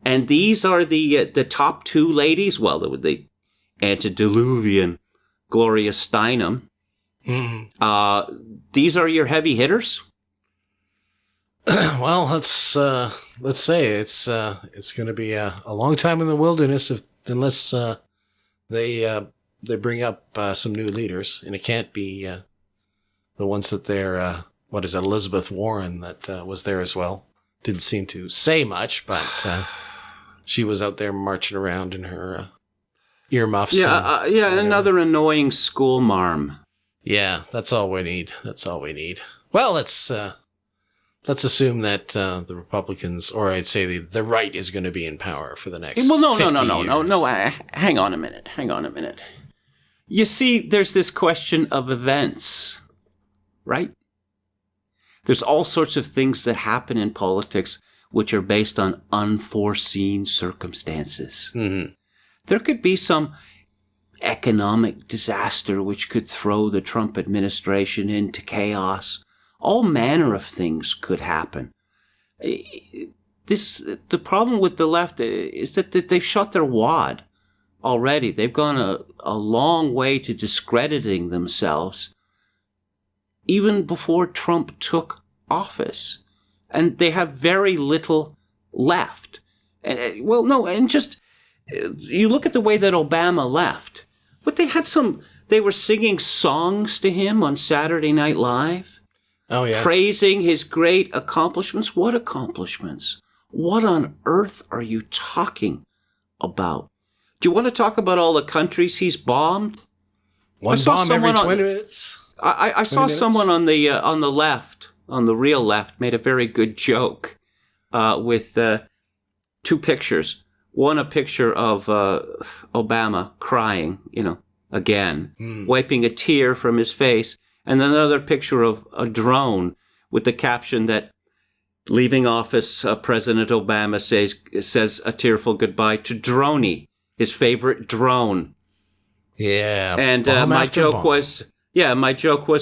And these are the top two ladies. Well, the antediluvian Gloria Steinem. These are your heavy hitters. Well, let's say it's going to be a long time in the wilderness unless they bring up some new leaders, and it can't be the ones that they're Elizabeth Warren that was there as well. Didn't seem to say much, but she was out there marching around in her earmuffs. Yeah, another annoying school marm. Yeah, that's all we need. Well, let's assume that the Republicans, or I'd say the right, is going to be in power for the next 50 years. No. Hang on a minute. You see, there's this question of events, right? There's all sorts of things that happen in politics which are based on unforeseen circumstances. Mm-hmm. There could be some economic disaster which could throw the Trump administration into chaos. All manner of things could happen. the problem with the left is that they've shot their wad already. They've gone a long way to discrediting themselves even before Trump took office. And they have very little left. And you look at the way that Obama left, but they were singing songs to him on Saturday Night Live. Oh, yeah. Praising his great accomplishments. What accomplishments? What on earth are you talking about? Do you want to talk about all the countries he's bombed? One bomb every 20 minutes. I saw someone on the left, on the real left, made a very good joke with two pictures. One, a picture of Obama crying, again, wiping a tear from his face. And another picture of a drone with the caption that, leaving office, President Obama says a tearful goodbye to Droney, his favorite drone. Yeah. And my joke was,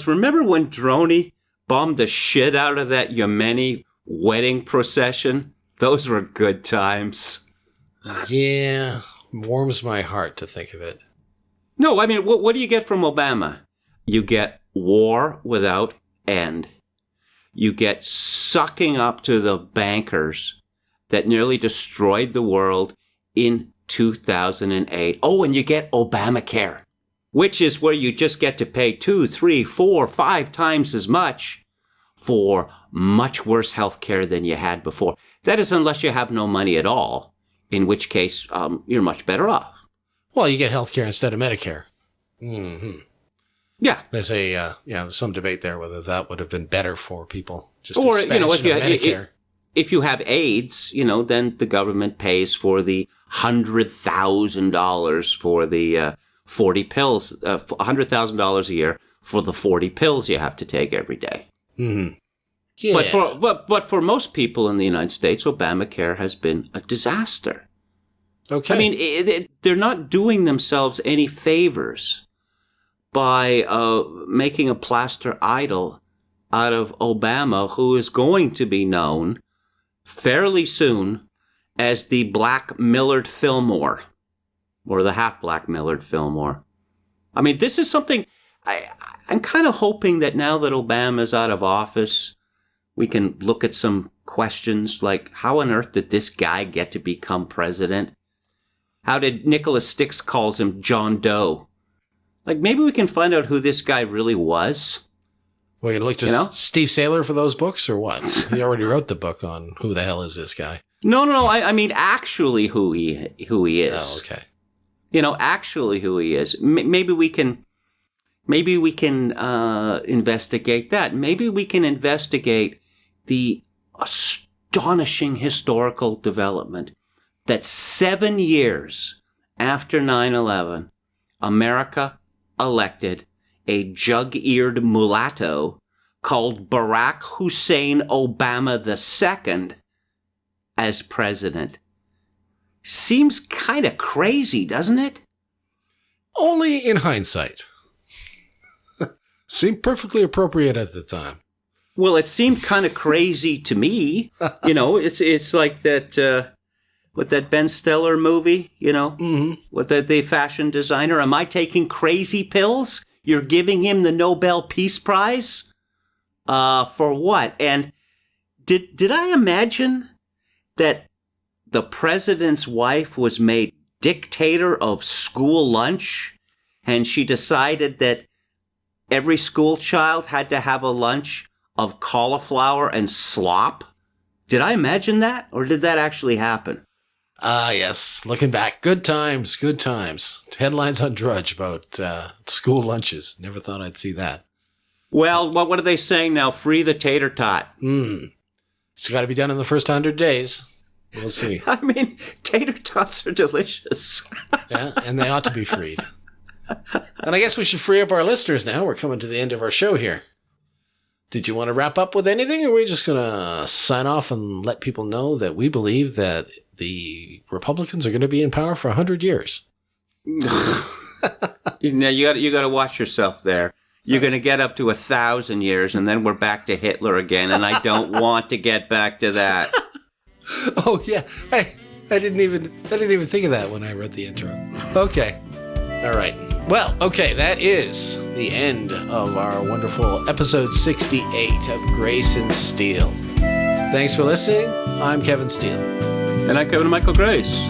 remember when Droney bombed the shit out of that Yemeni wedding procession? Those were good times. Yeah. Warms my heart to think of it. No, I mean, what do you get from Obama? You get war without end. You get sucking up to the bankers that nearly destroyed the world in 2008. Oh, and you get Obamacare, which is where you just get to pay 2, 3, 4, 5 times as much for much worse health care than you had before. That is unless you have no money at all, in which case you're much better off. Well, you get health care instead of Medicare. Mm-hmm. Yeah. There's there's some debate there whether that would have been better for people. Just or, Medicare. If you have AIDS, then the government pays for the $100,000 for the 40 pills, $100,000 a year for the 40 pills you have to take every day. Mm-hmm. Yeah. But for most people in the United States, Obamacare has been a disaster. Okay. I mean, they're not doing themselves any favors by making a plaster idol out of Obama, who is going to be known fairly soon as the Black Millard Fillmore, or the half-Black Millard Fillmore. I mean, this is something I'm kind of hoping that now that Obama's out of office, we can look at some questions like, how on earth did this guy get to become president? How did Nicholas Sticks calls him John Doe? Like, maybe we can find out who this guy really was. Well, you look to Steve Saylor for those books, or what? He already wrote the book on who the hell is this guy. No. I mean, actually who he is. Oh, okay. Actually who he is. Maybe we can investigate that. Maybe we can investigate the astonishing historical development that 7 years after 9/11, America elected a jug-eared mulatto called Barack Hussein Obama II as president. Seems kind of crazy, doesn't it? Only in hindsight. Seemed perfectly appropriate at the time. Well, it seemed kind of crazy to me. It's like that, with that Ben Stiller movie, Mm-hmm. with the fashion designer. Am I taking crazy pills? You're giving him the Nobel Peace Prize? For what? And did I imagine that the president's wife was made dictator of school lunch, and she decided that every school child had to have a lunch of cauliflower and slop? Did I imagine that, or did that actually happen? Yes. Looking back, good times. Headlines on Drudge about school lunches. Never thought I'd see that. Well, what are they saying now? Free the tater tot. It's got to be done in the first 100 days. We'll see. I mean, tater tots are delicious. Yeah, and they ought to be freed. And I guess we should free up our listeners now. We're coming to the end of our show here. Did you want to wrap up with anything, or are we just going to sign off and let people know that we believe that the Republicans are going to be in power for 100 years? Now you got to watch yourself there. You're going to get up to 1,000 years, and then we're back to Hitler again, and I don't want to get back to that. Oh yeah, I didn't even think of that when I wrote the intro. Okay, all right. Well, okay, that is the end of our wonderful episode 68 of Grace and Steel. Thanks for listening. I'm Kevin Steele. And I'm Kevin Michael Grace.